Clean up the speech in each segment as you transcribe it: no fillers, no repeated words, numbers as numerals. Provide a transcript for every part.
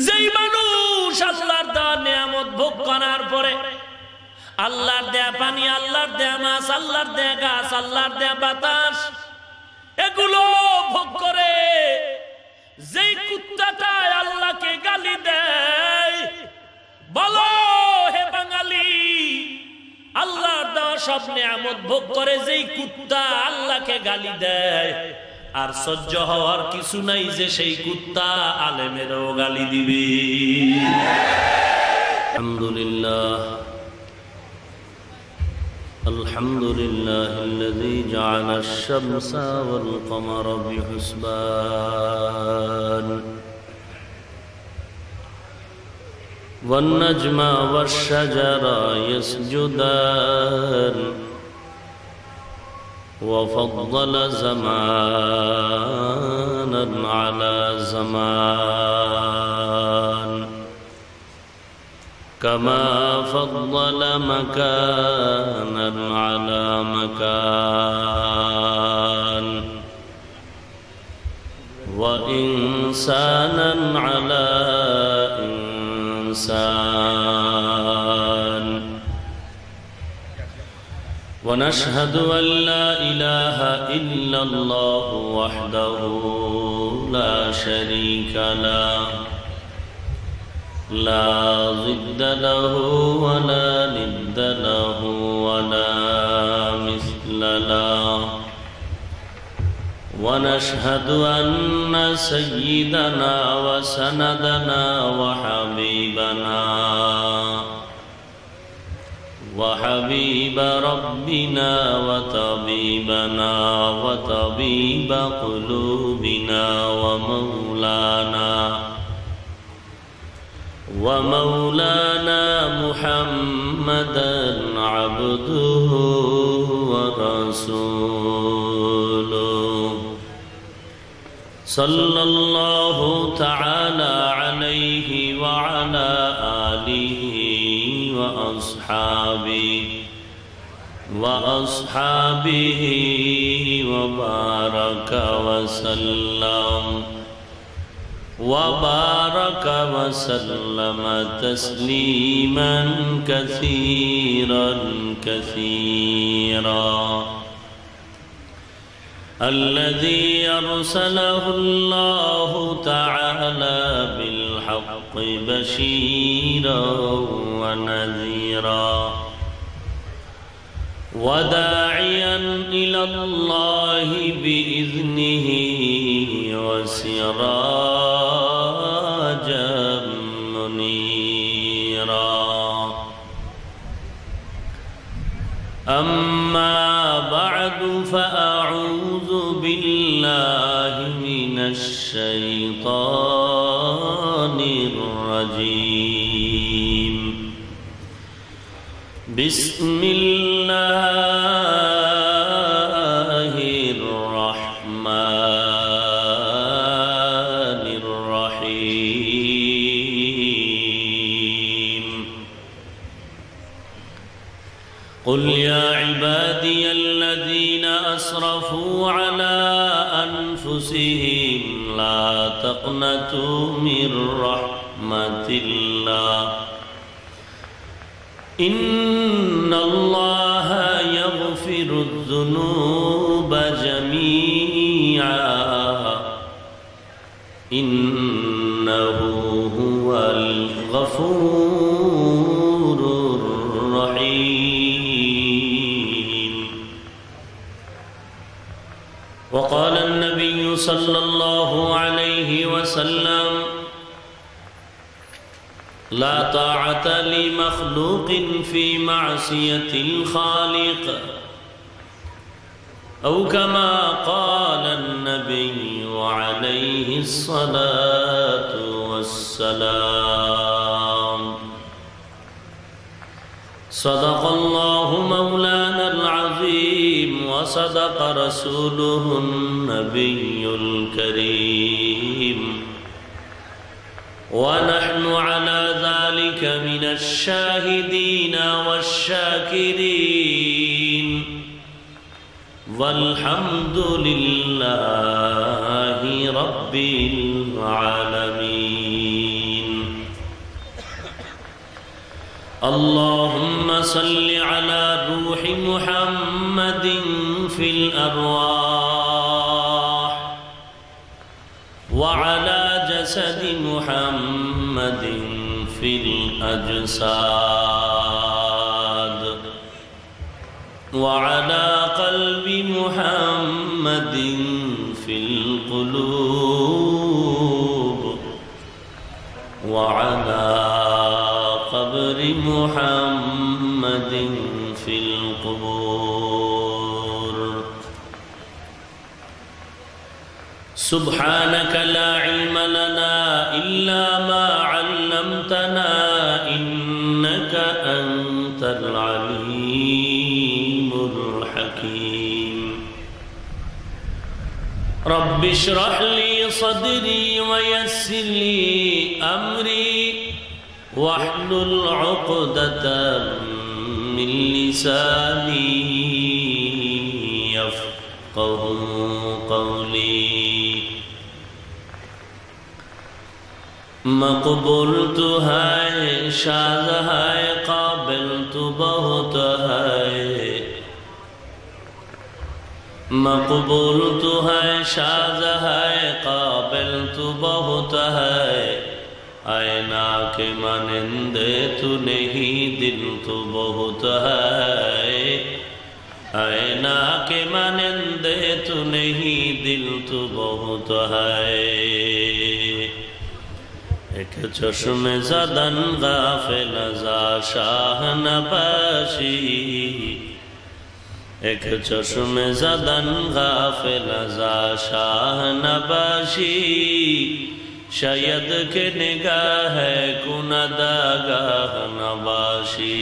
যেই মানুষ আল্লাহর দেওয়া নিয়ামত ভোগ করার পরে আল্লাহর দেয়া পানি, আল্লাহর দেয়া মাছ, আল্লাহর দেয়া গাছ, আল্লাহর দেয়া বাতাস এগুলো ভোগ করে, যেই কুত্তাটা আল্লাহকে গালি দেয়, বলো হে বাঙালি, আল্লাহর দেওয়া সব নিয়ামত ভোগ করে যেই কুত্তা আল্লাহকে গালি দেয়, আর সহ্য হওয়ার কিছু নাই যে সেই কুত্তা আলেমেরও গালি দিবে। আলহামদুলিল্লাহ আলহামদুলিল্লাহিল্লাযী জাআলা আশ-শামসা ওয়াল কমারা বিহুসবান ওয়ান নাজমা ওয়াশ-শাজারা ইয়াসজুদান وفضل زمانا على زمان كما فضل مكانا على مكان وإنسانا على إنسان ونشهد أن لا إله إلا الله وحده لا شريك له لا ضد له ولا ند له ولا مثل له ونشهد أن سيدنا وسندنا وحبيب ربنا وطبيبنا وطبيب قلوبنا ومولانا محمدا عبده ورسوله صلى الله تعالى عليه وعلى آله وأصحابه وبارك وسلم تسليما كثيرا كثيرا الذي أرسله الله تعالى بالحق بشيرا ونذيرا وداعيا إلى الله بإذنه وسراجا منيرا أما بعد فأعوذ بالله من الشيطان الرجيم بسم الله الرحمن الرحيم قل يا عبادي الذين أسرفوا على أنفسهم لا تقنطوا من رحمة الله إن الله يغفر الذنوب جميعا إنه هو الغفور الرحيم وقال النبي صلى الله عليه وسلم لا طاعة لمخلوق في معصية الخالق أو كما قال النبي عليه الصلاة والسلام صدق الله مولانا العظيم وصدق رسوله النبي الكريم ونحن على ذلك من الشاهدين والشاكرين والحمد لله رب العالمين اللهم صل على روح محمد في الأرواح وعلى جسد محمد في الأجساد وعلى قلب محمد في القلوب وعلى قبر محمد في القبور سبحانك لا علم لنا إلا ما علمتنا إنك أنت العليم الحكيم رب اشرح لي صدري ويسر لي أمري واحلل عقدة من لساني يفقه قولي مقبول تو ہے شاذ ہے قابل تو بہت ہے مقبول تو ہے شاذ ہے قابل تو بہت ہے آئینہ کے مانندے تو نہیں دل تو بہت ہے آئینہ کے مانندے تو نہیں دل تو بہت ہے ایک چشم زدن غافل ازا شاہ نباشی ایک چشم زدن غافل ازا شاہ نباشی شاید کہ نگاہ کندگاہ نباشی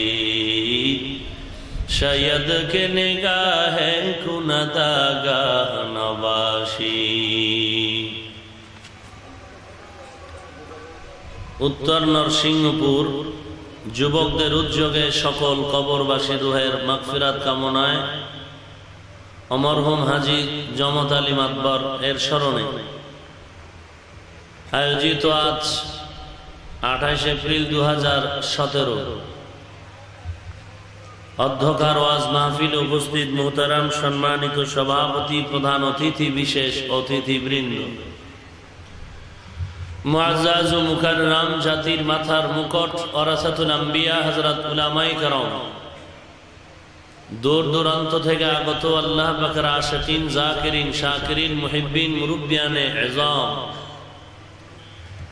شاید کہ نگاہ کندگاہ نباشی উত্তর নরসিংহপুর যুবকদের উদ্যোগে সকল কবরবাসী রুহের মাগফিরাত কামনায় অমরহুম হাজী জমত আলী মাতবর এর স্মরণে আয়োজিত আজ 28 এপ্রিল 2017 অধ্যকার ওয়াজ মাহফিলে উপস্থিত মুহতারাম সম্মানিত সভাপতি প্রধান অতিথি বিশেষ অতিথিবৃন্দ মুআজ্জাজ ও মুকাররম জাতির মাথার মুকুট ওরাসাতুল আম্বিয়া হযরত উলামায়ে কেরাম দূর দূরান্ত থেকে আগত আল্লাহ পাকের আশিকিন জাকিরিন শাকিরিন মুহিব্বিন মুরব্বিয়ানে ইজাম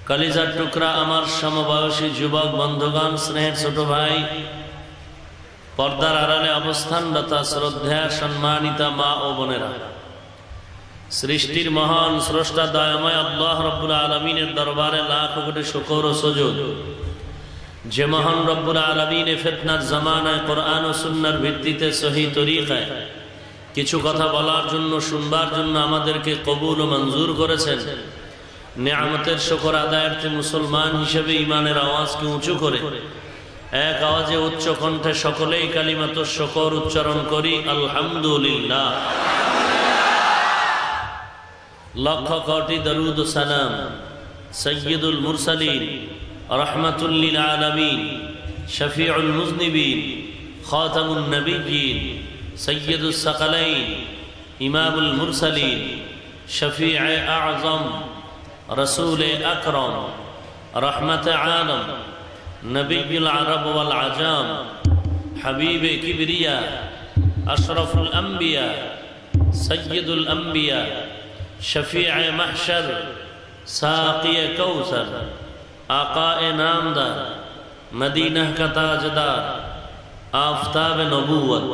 কলিজার টুকরা আমার সমবয়সী যুবক বন্ধুগণ স্নেহের ছোট ভাই পর্দার আড়ালে অবস্থানরত শ্রদ্ধেয় সম্মানিতা মা ও বোনেরা সৃষ্টির মহান স্রষ্টা দয়াময় আল্লাহ রাব্বুল আলামিনের দরবারে লাখ কোটি শুকর ও সুজুদ যে মহান রব্বুল আলামিনে ফিতনার জামানায় কোরআন ও সুন্নাহর ভিত্তিতে সহি তরিকায় কিছু কথা বলার জন্য শুনবার জন্য আমাদেরকে কবুল ও মঞ্জুর করেছেন নিয়ামতের শুকর আদায়ার্থে মুসলমান হিসেবে ঈমানের আওয়াজকে উঁচু করে এক আওয়াজে উচ্চ কণ্ঠে সকলেই কালিমাতুশ শুকর উচ্চারণ করি আলহামদুলিল্লাহ লক্ষ কোটি দরুদ ও সালাম সৈয়দুল মুরসালিন রহমাতুল লিল আলামিন শফিউল মুজনিবিন খাতামুন নবিয়্যিন সৈয়দুস সাকালাইন ইমামুল মুরসালিন শফিয়ে আযম রসূল আকরম রহমত আলম নবিয়ুল আরব ওয়াল আজাম হাবিব কিবরিয়া আশরাফুল আম্বিয়া সৈয়দুল আম্বিয়া शफीअ महशर साक़ी कौसर आक़ाए नामदार मदीना का ताजदार आफ़ताब नबूवत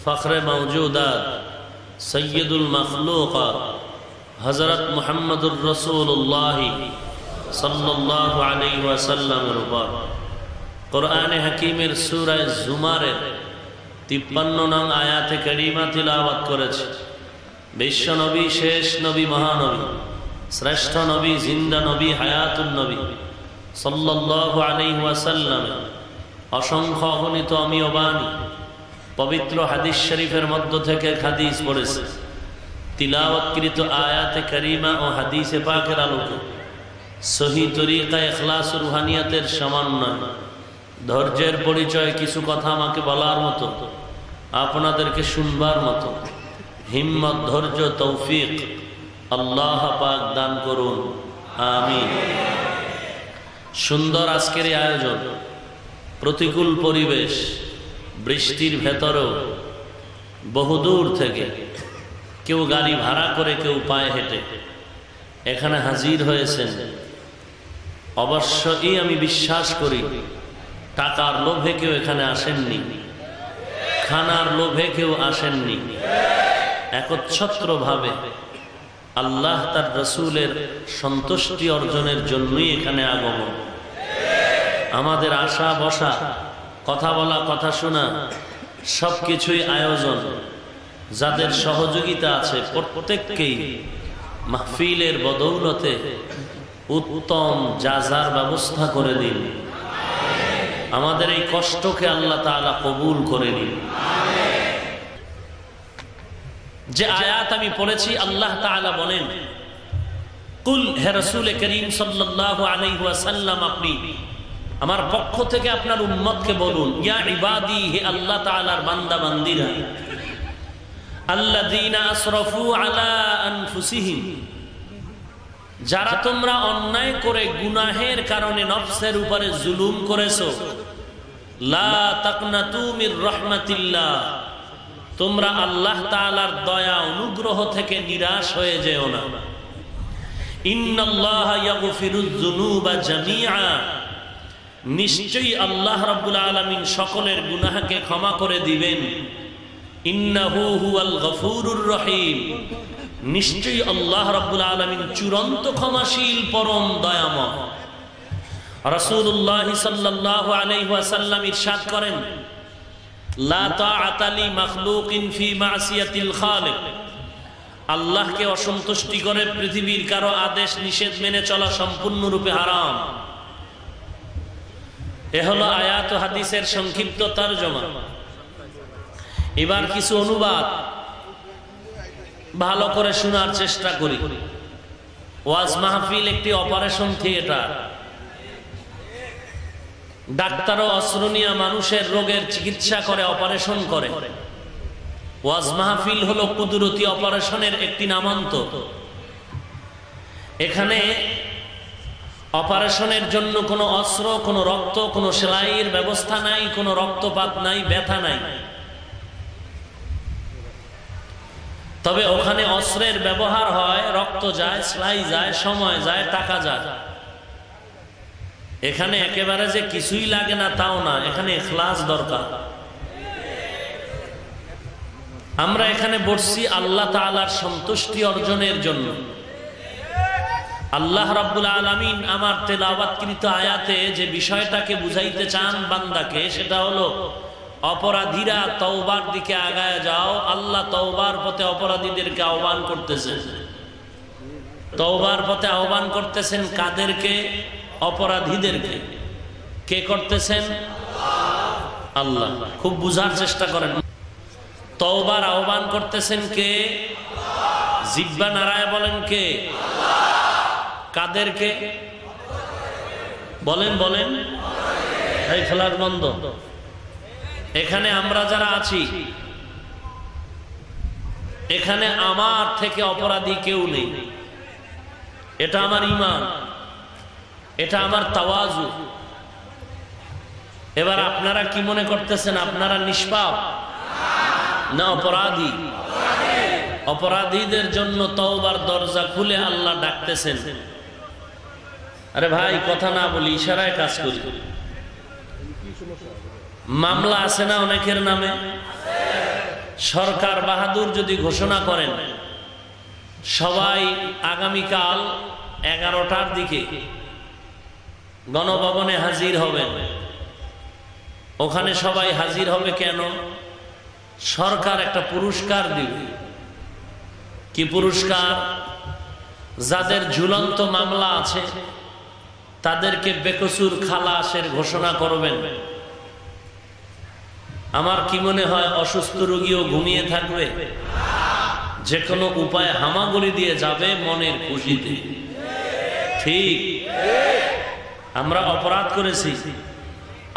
फ़ख्र मौजूदात सय्यदुल मखलूक़ात हज़रत मुहम्मदुर रसूलुल्लाह सल्लल्लाहु अलैहि वसल्लम कुरआन हकीमेर सूरा जुमारेर 53 नং आयाते करीमा तिलावत करेছে বিশ্ব নবী শেষ নবী মহানবী শ্রেষ্ঠ নবী জিন্দা নবী হায়াতুন নবী সাল্লাল্লাহু আলাইহি ওয়াসাল্লাম অসংখ্য অগণিত অমীয় বাণী পবিত্র হাদিস শরীফের মধ্য থেকে হাদিস পড়েছে তিলাওয়াতকৃত আয়াতে কারিমা ও হাদিসে পাকের আলোকে সহি তরিকায় ইখলাস ও রুহানিয়াতের সমন্বয় ধৈর্যের পরিচয় কিছু কথা আমাকে বলার মতো, আপনাদেরকে শুনবার মতো হিম্মত, ধৈর্য, তৌফিক আল্লাহ পাক দান করুন, আমিন। সুন্দর আজকের এই আয়োজন, প্রতিকূল পরিবেশ, বৃষ্টির ভেতরেও বহুদূর থেকে কেউ গাড়ি ভাড়া করে, কেউ পায়ে হেঁটে এখানে হাজির হয়েছেন। অবশ্যই আমি বিশ্বাস করি টাকার লোভে কেউ এখানে আসেননি, খানার লোভে কেউ আসেননি। একচ্ছত্রভাবে আল্লাহ তার রসুলের সন্তুষ্টি অর্জনের জন্যই এখানে আগমন। আমাদের আসা বসা, কথা বলা, কথা শোনা সবকিছুই আয়োজন। যাদের সহযোগিতা আছে প্রত্যেককেই মাহফিলের বদৌলতে উত্তম জাযার ব্যবস্থা করে দিন। আমাদের এই কষ্টকে আল্লাহ তাআলা কবুল করে নিন। যে আয়াত আমি পড়েছি, আল্লাহ তাআলা বলেন, কুল, হে রাসূল করিম সাল্লাল্লাহু আলাইহি ওয়াসাল্লাম, আপনি আমার পক্ষ থেকে আপনার উম্মতকে বলুন, ইয়া ইবাদি, হে আল্লাহ তাআলার বান্দা বান্দীরা, আল্লাযীনা আসরাফু আলা আনফুসিহিম, যারা তোমরা অন্যায় করে গুনাহের কারণে নফসের উপরে জুলুম করেছো, লা তাকনাতু মির রাহমাতিল্লাহ, তোমরা আল্লাহ তাআলার দয়া অনুগ্রহ থেকে নিরাশ হয়ে যেও না। ইন্নাল্লাহা ইয়াগফিরুয যুনুবা জামিআ, নিশ্চয়ই আল্লাহ রাব্বুল আলামিন সকলের গুনাহকে ক্ষমা করে দিবেন। ইন্নাহু হুয়াল গফুরুর রহিম, নিশ্চয়ই আল্লাহ রাব্বুল আলামিন চূড়ান্ত ক্ষমাশীল, পরম দয়াময়। রাসূলুল্লাহ সাল্লাল্লাহু আলাইহি ওয়াসাল্লাম ইরশাদ করেন, লা তাআতা লি মাখলুকিন ফি মাসিয়াতিল খালিক, আল্লাহকে অসন্তুষ্টি করে পৃথিবীর কারো আদেশ নিষেধ মেনে চলা সম্পূর্ণরূপে হারাম। এ হলো আয়াত ও হাদিসের সংক্ষিপ্ত তরজমা। এবার কিছু অনুবাদ ভালো করে শোনার চেষ্টা করি। ওয়াজ মাহফিল একটি অপারেশন থিয়েটার। ডাক্তারও অস্ত্র নিয়ে মানুষের রোগের চিকিৎসা করে, অপারেশন করে। ওয়াজ মাহফিল হলো কুদরতি অপারেশনের একটি নামান্তর। এখানে অপারেশনের জন্য কোনো অস্ত্র, কোনো রক্ত, কোনো সেলাইয়ের ব্যবস্থা নাই, কোনো রক্তপাত নাই, ব্যথা নাই। তবে ওখানে অস্ত্রের ব্যবহার হয়, রক্ত যায়, সেলাই যায়, সময় যায়, টাকা যায়। এখানে একেবারে যে কিছুই লাগে না তাও না, এখানে ইখলাস দরকার। আমরা এখানে বসছি আল্লাহ তাআলার সন্তুষ্টি অর্জনের জন্য। আল্লাহ রাব্বুল আলামিন আমার তেলাওয়াতকৃত আয়াতে যে বিষয়টাকে বুঝাইতে চান বান্দাকে, সেটা হলো অপরাধীরা তওবার দিকে আগায় যাও। আল্লাহ তওবার পথে অপরাধীদেরকে আহ্বান করতেছেন। তওবার পথে আহ্বান করতেছেন কাদেরকে? অপরাধীদেরকে। কে করতেছেন? আল্লাহ। খুব বুঝার চেষ্টা করেন। তওবার আহ্বান করতেছেন কে? জিহ্বা নাড়ায় বলেন কে? কাদেরকে? বলেন বলেন। এই খেলার বন্ধ। এখানে আমরা যারা আছি, এখানে আমার থেকে অপরাধী কেউ নেই। এটা আমার ঈমান, এটা আমার তাওয়াজু। এবার আপনারা কি মনে করতেছেন? আপনারা নিষ্পাপ না অপরাধী? অপরাধীদের জন্য তওবার দরজা খুলে আল্লাহ ডাকতেছেন। আরে ভাই, কথা না বলি, ইশারায় কাজ করি। মামলা আছে না অনেকের নামে? সরকার বাহাদুর যদি ঘোষণা করেন সবাই আগামীকাল 11টার দিকে গণভবনে হাজির হবেন, ওখানে সবাই হাজির হবে কেন? সরকার একটা পুরস্কার দিবে। কি পুরস্কার? যাদের ঝুলন্ত মামলা আছে তাদেরকে বেকসুর খালাসের ঘোষণা করবেন। আমার কি মনে হয় অসুস্থ রোগীও ঘুমিয়ে থাকবে, যে কোনো উপায়ে হামাগুড়ি দিয়ে যাবে মনের খুশিতে। ঠিক, আমরা অপরাধ করেছি,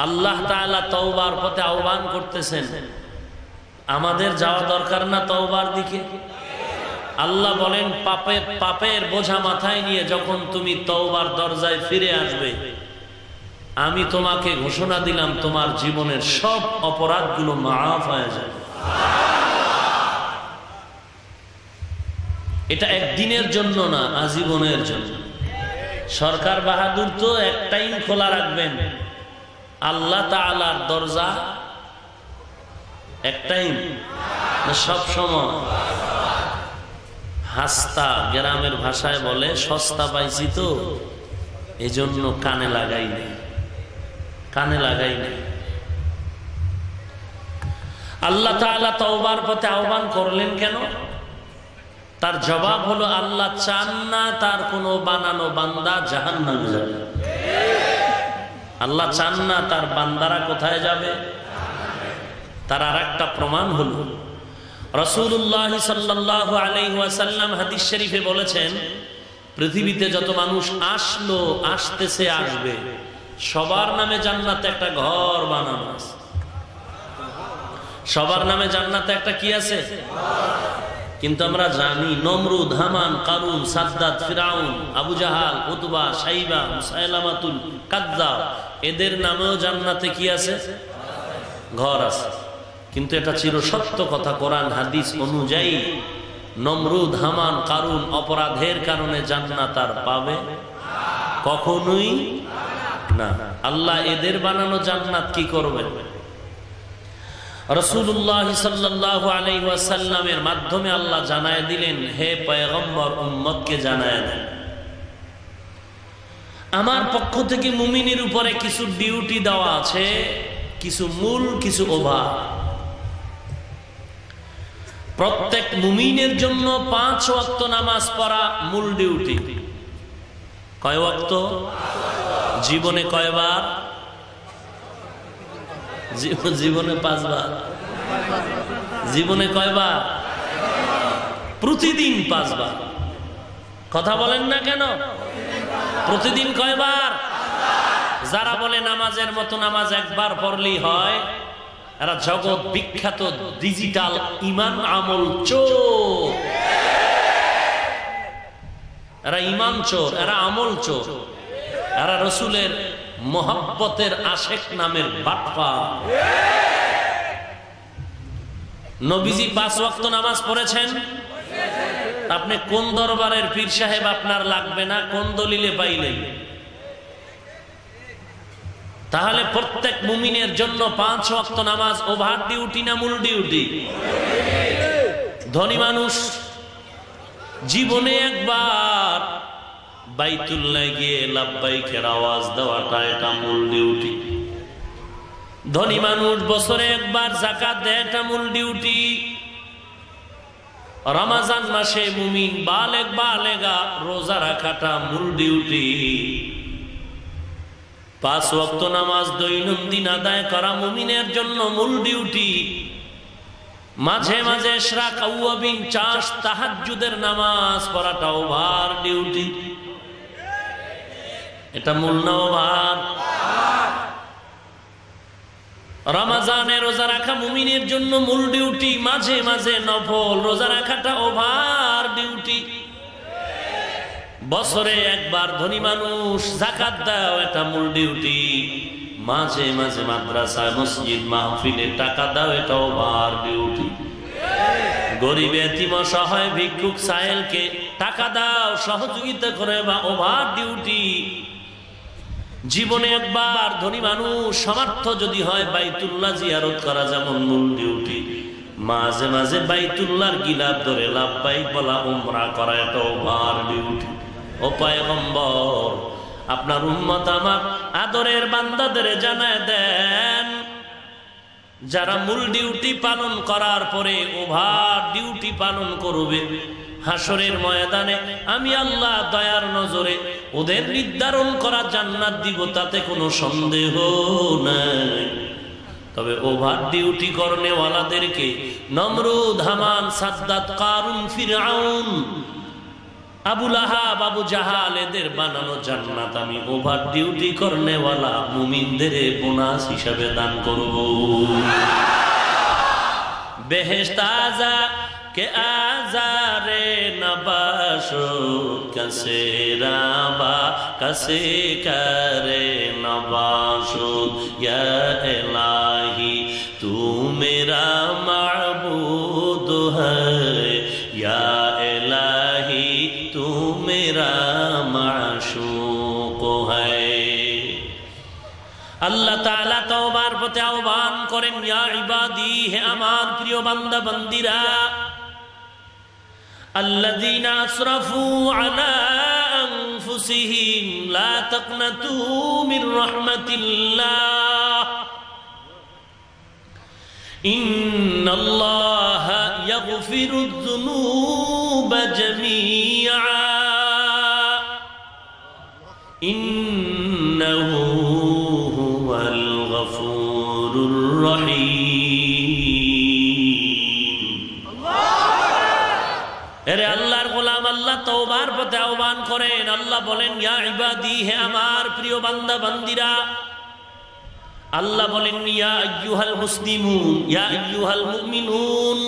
আল্লাহ তাআলা তওবার পথে আহ্বান করতেছেন, আমাদের যাওয়া দরকার না তওবার দিকে? আল্লাহ বলেন পাপের বোঝা মাথায় নিয়ে যখন তুমি তওবার দরজায় ফিরে আসবে, আমি তোমাকে ঘোষণা দিলাম তোমার জীবনের সব অপরাধগুলো মাফ হয়ে যাবে। এটা একদিনের জন্য না, আজীবনের জন্য। সরকার বাহাদুর তো একটাই খোলা রাখবেন, আল্লাহ তাআলার দরজা একটাই না, সব সময়। হাস্তা গ্রামের ভাষায় বলে সস্তা পাইছি তো এজন্য কানে লাগাই নেই, কানে লাগাই নেই। আল্লাহ তাআলা তওবার পথে আহ্বান করলেন কেন? তার জবাব হলো আল্লাহ চান না তার কোনো বানানো বান্দা জাহান্নামে যাবে। আল্লাহ চান না তার বান্দারা কোথায় যাবে। তার আরেকটা প্রমাণ হলো রাসূলুল্লাহ সাল্লাল্লাহু আলাইহি ওয়াসাল্লাম হাদিস শরীফে বলেছেন, পৃথিবীতে যত মানুষ আসলো, আসতেছে, আসবে, সবার নামে জান্নাতে একটা ঘর বানানো আছে। সবার নামে জান্নাতে একটা কি আছে? কিন্তু আমরা জানি নমরুদ, হামান, কারুন, সাদ্দাত, ফিরাউন, আবু জাহাল, উতবা, সাইবা, মুসাইলামাতুল কাযযাব, এদের নামেও জান্নাতে কি আছে? ঘর আছে। কিন্তু এটা চিরসত্য কথা, কোরআন হাদিস অনুযায়ী নমরুদ, হামান, কারুন অপরাধের কারণে জান্নাত আর পাবে কখনোই না। আল্লাহ এদের বানানো জান্নাত কি করবেন? রাসূলুল্লাহ সাল্লাল্লাহু আলাইহি ওয়াসাল্লামের মাধ্যমে আল্লাহ জানায় দিলেন, হে পয়গম্বর, উম্মতকে জানায় দেন, আমার পক্ষ থেকে মুমিনের উপরে কিছু ডিউটি দেওয়া আছে, কিছু মূল, কিছু ওভার। প্রত্যেক মুমিনের জন্য 5 ওয়াক্ত নামাজ পড়া মূল ডিউটি। কয় ওয়াক্ত? জীবনে কয়বার? জীবনে 5 বার। জীবনে কয়বার? প্রতিদিন 5 বার। কথা বলেন না কেন? প্রতিদিন কয়বার? যারা বলে নামাজের মতো নামাজ একবার পড়লেই হয়, এরা জগৎ বিখ্যাত ডিজিটাল ইমান আমল চোর। এরা ইমান চোর, এরা আমল চোর, এরা রসুলের মোহাব্বতের আশেক নামের বাটপার। নবীজি 5 ওয়াক্ত নামাজ পড়েছেন। আপনি কোন দরবারের পীর সাহেব আপনার লাগবে না, কোন দলিলে পাইলেন? তাহলে প্রত্যেক মুমিনের জন্য 5 ওয়াক্ত নামাজ ওভার ডিউটি না মূল ডিউটি? ধনী মানুষ জীবনে একবার বাইতুল্লাহ গিয়ে লাব্বাইকের আওয়াজ দেওয়াটা এটা মূল ডিউটি। ধনী মানুষ বছরে একবার যাকাত দেয়, এটা মূল ডিউটি। রমজান মাসে মুমিন বালেগ বালেগা রোজা রাখাটা মূল ডিউটি। 5 ওয়াক্ত নামাজ দৈনন্দিন আদায় করা মুমিনের জন্য মূল ডিউটি। মাঝে মাঝে ইশরাক, আওয়াবিন, চাষ, তাহাজ্জুদের নামাজ পড়াটা ওভার ডিউটি। এটা মূল না ওভার? রমজানে রোজা রাখা মুমিনের জন্য মূল ডিউটি। মাঝে মাঝে নফল রোজা রাখাটা ওভার ডিউটি। বছরে একবার ধনী মানুষ যাকাত দাও, এটা মূল ডিউটি। মাঝে মাঝে মাদ্রাসা, মসজিদ, মাহফিলে টাকা দাও, এটা ওভার ডিউটি। গরিব, এতিম, অসহায়, ভিক্ষুক, সায়েলকে টাকা দাও, সহযোগিতা করে, বা ওভার ডিউটি। জীবনে একবার ধনী মানুষ সামর্থ্য যদি হয় বাইতুল্লাহ জিয়ারত করা যেমন মূল ডিউটি। মাঝে মাঝে বাইতুল্লাহর গিলাফ ধরে লাব্বাইক বলা, উমরা করা, এটা ওভার ডিউটি। ও পয়গম্বর, আপনার উম্মত আমার আদরের বান্দাদের জানায় দেন, যারা মূল ডিউটি পালন করার পরে ওভার ডিউটি পালন করবে, হাসরের ময়দানে আমি আল্লাহ দয়ার নজরে ওদের নির্ধারণ করা জান্নাত দিব, তাতে কোনো সন্দেহ নাই। তবে ওভার ডিউটি করনেওয়ালাদেরকে, নমরুদ, হামান, সাদ্দাত, কারুন, ফিরআউন আবু লাহাব, আবু জাহাল এদের বানানো জান্নাত আমি ওভার ডিউটি করনেওয়ালা মুমিনদের বোনাস হিসাবে দান করব। বেহেশত আজা কে আজারে নবাশো কসে রাবা কসে করে নবাশো ইয়া ইলাহি তু মেরা মাবুদ হ্যায় ইয়া ইলাহি তু মেরা মাশূক হ্যায়। আল্লাহ তাআলা তওবার পথে আহ্বান করেন, ইয়া ইবাদি, হে আমার প্রিয় বান্দা বান্দিরা, আল্লাযীনা আসরাফু আলা আনফুসিহিম লা তাকনাতু মির রাহমাতিল্লাহ ইন্নাল্লাহা ইয়াগফিরুয যুনুবা জামিআ ইন্নাহু হুয়াল গফুরুর রহিম। এরে আল্লাহর গোলাম, আল্লাহ তওবার পথে আহ্বান করেন। আল্লাহ বলেন, ইয়া ইবাদি, হে আমার প্রিয় বান্দা বান্দিরা। আল্লাহ বলেন, ইয়া আইয়ুহাল মুসলিমুন, ইয়া আইয়ুহাল মুমিনুন।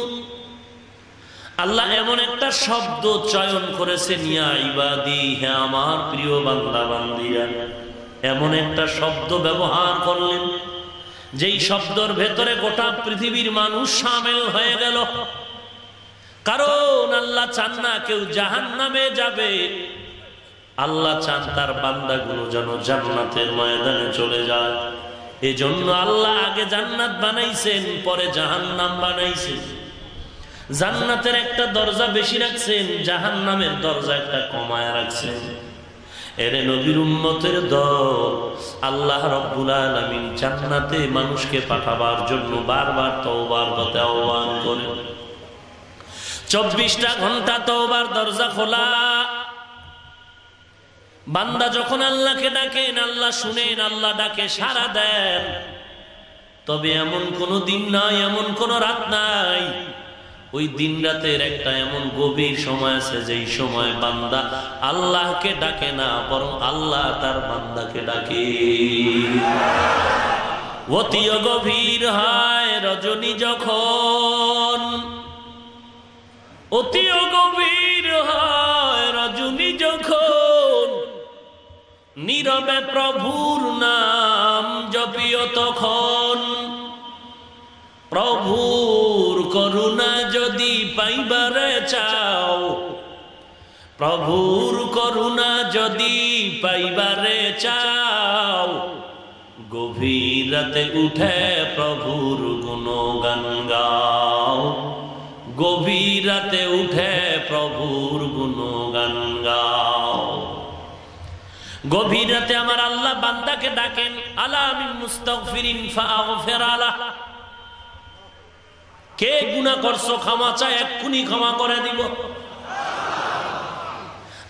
আল্লাহ এমন একটা শব্দ চয়ন করেছেন, ইয়া ইবাদি, হে আমার প্রিয় বান্দা বান্দিরা। এমন একটা শব্দ ব্যবহার করলেন যেই শব্দের ভেতরে গোটা পৃথিবীর মানুষ শামিল হয়ে গেল। কারণ আল্লাহ চান না কেউ জাহান্নামে যাবে, আল্লাহ চান তার বান্দাগুলো যেন জান্নাতের ময়দানে চলে যায়। এজন্য আল্লাহ আগে জান্নাত বানাইছেন, পরে জাহান্নাম বানাইছেন। জান্নাতের একটা দরজা বেশি রাখছেন, জাহান্নামের দরজা একটা কমায় রাখছেন। এরে নবীর উম্মতের দল, আল্লাহ রাব্বুল আলামিন জান্নাতে মানুষকে পাঠাবার জন্য বারবার তওবার পথে আহ্বান করেন। 24টা ঘন্টা তওবার দরজা খোলা। বান্দা যখন আল্লাহকে ডাকেন, আল্লাহ শুনেন, আল্লাহ ডাকে সাড়া দেন। তবে এমন কোন দিন নাই, এমন কোন রাত নাই, ওই দিন রাতের একটা এমন গভীর সময় আছে যেই সময় বান্দা আল্লাহকে ডাকে না, বরং আল্লাহ তার বান্দাকে ডাকে। অতি গভীর হয় রজনী যখন, অতি গভীর হয় রজনী যখন, নীরবে প্রভুর নাম জপিও তখন। প্রভুর করুণা যদি পাইবারে চাও, প্রভুর করুণা যদি পাইবারে চাও, গভীর রাতে উঠে প্রভুর গুণগান গাও। গভীর রাতে উঠে প্রভুর গুণগান গাও। গভীর রাতে আমার আল্লাহ বান্দাকে ডাকেন, আলা মিন মুস্তাগফিরিন ফাগফির আলাহ। কে গুনাহ করছো ক্ষমা চায়, এক্ষুনি ক্ষমা করে দিব।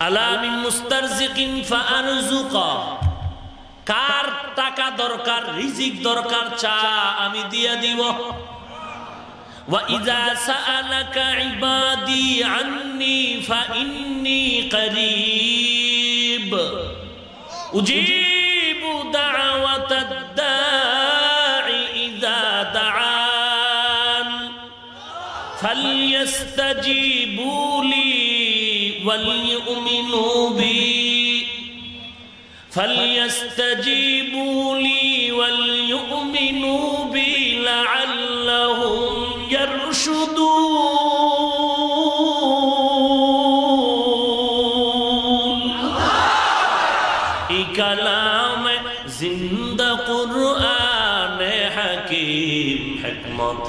আলা মিন মুস্তারজিকিন ফাআরযুকা। কার টাকা দরকার, রিজিক দরকার, চা আমি দিয়া দিব। ওয়া ইযা সাআলাকা ইবাদি আন্নী ফাইন্নী করিব উজিবু দাওয়াতাদ দাঈ ইযা দাআন ফালইস্তাজিবু লি ওয়ালইউমিনু বি فليستجيبوا لي وليؤمنوا بي لعلهم يرشدون كلام زندہ قرآن حکیم حکمت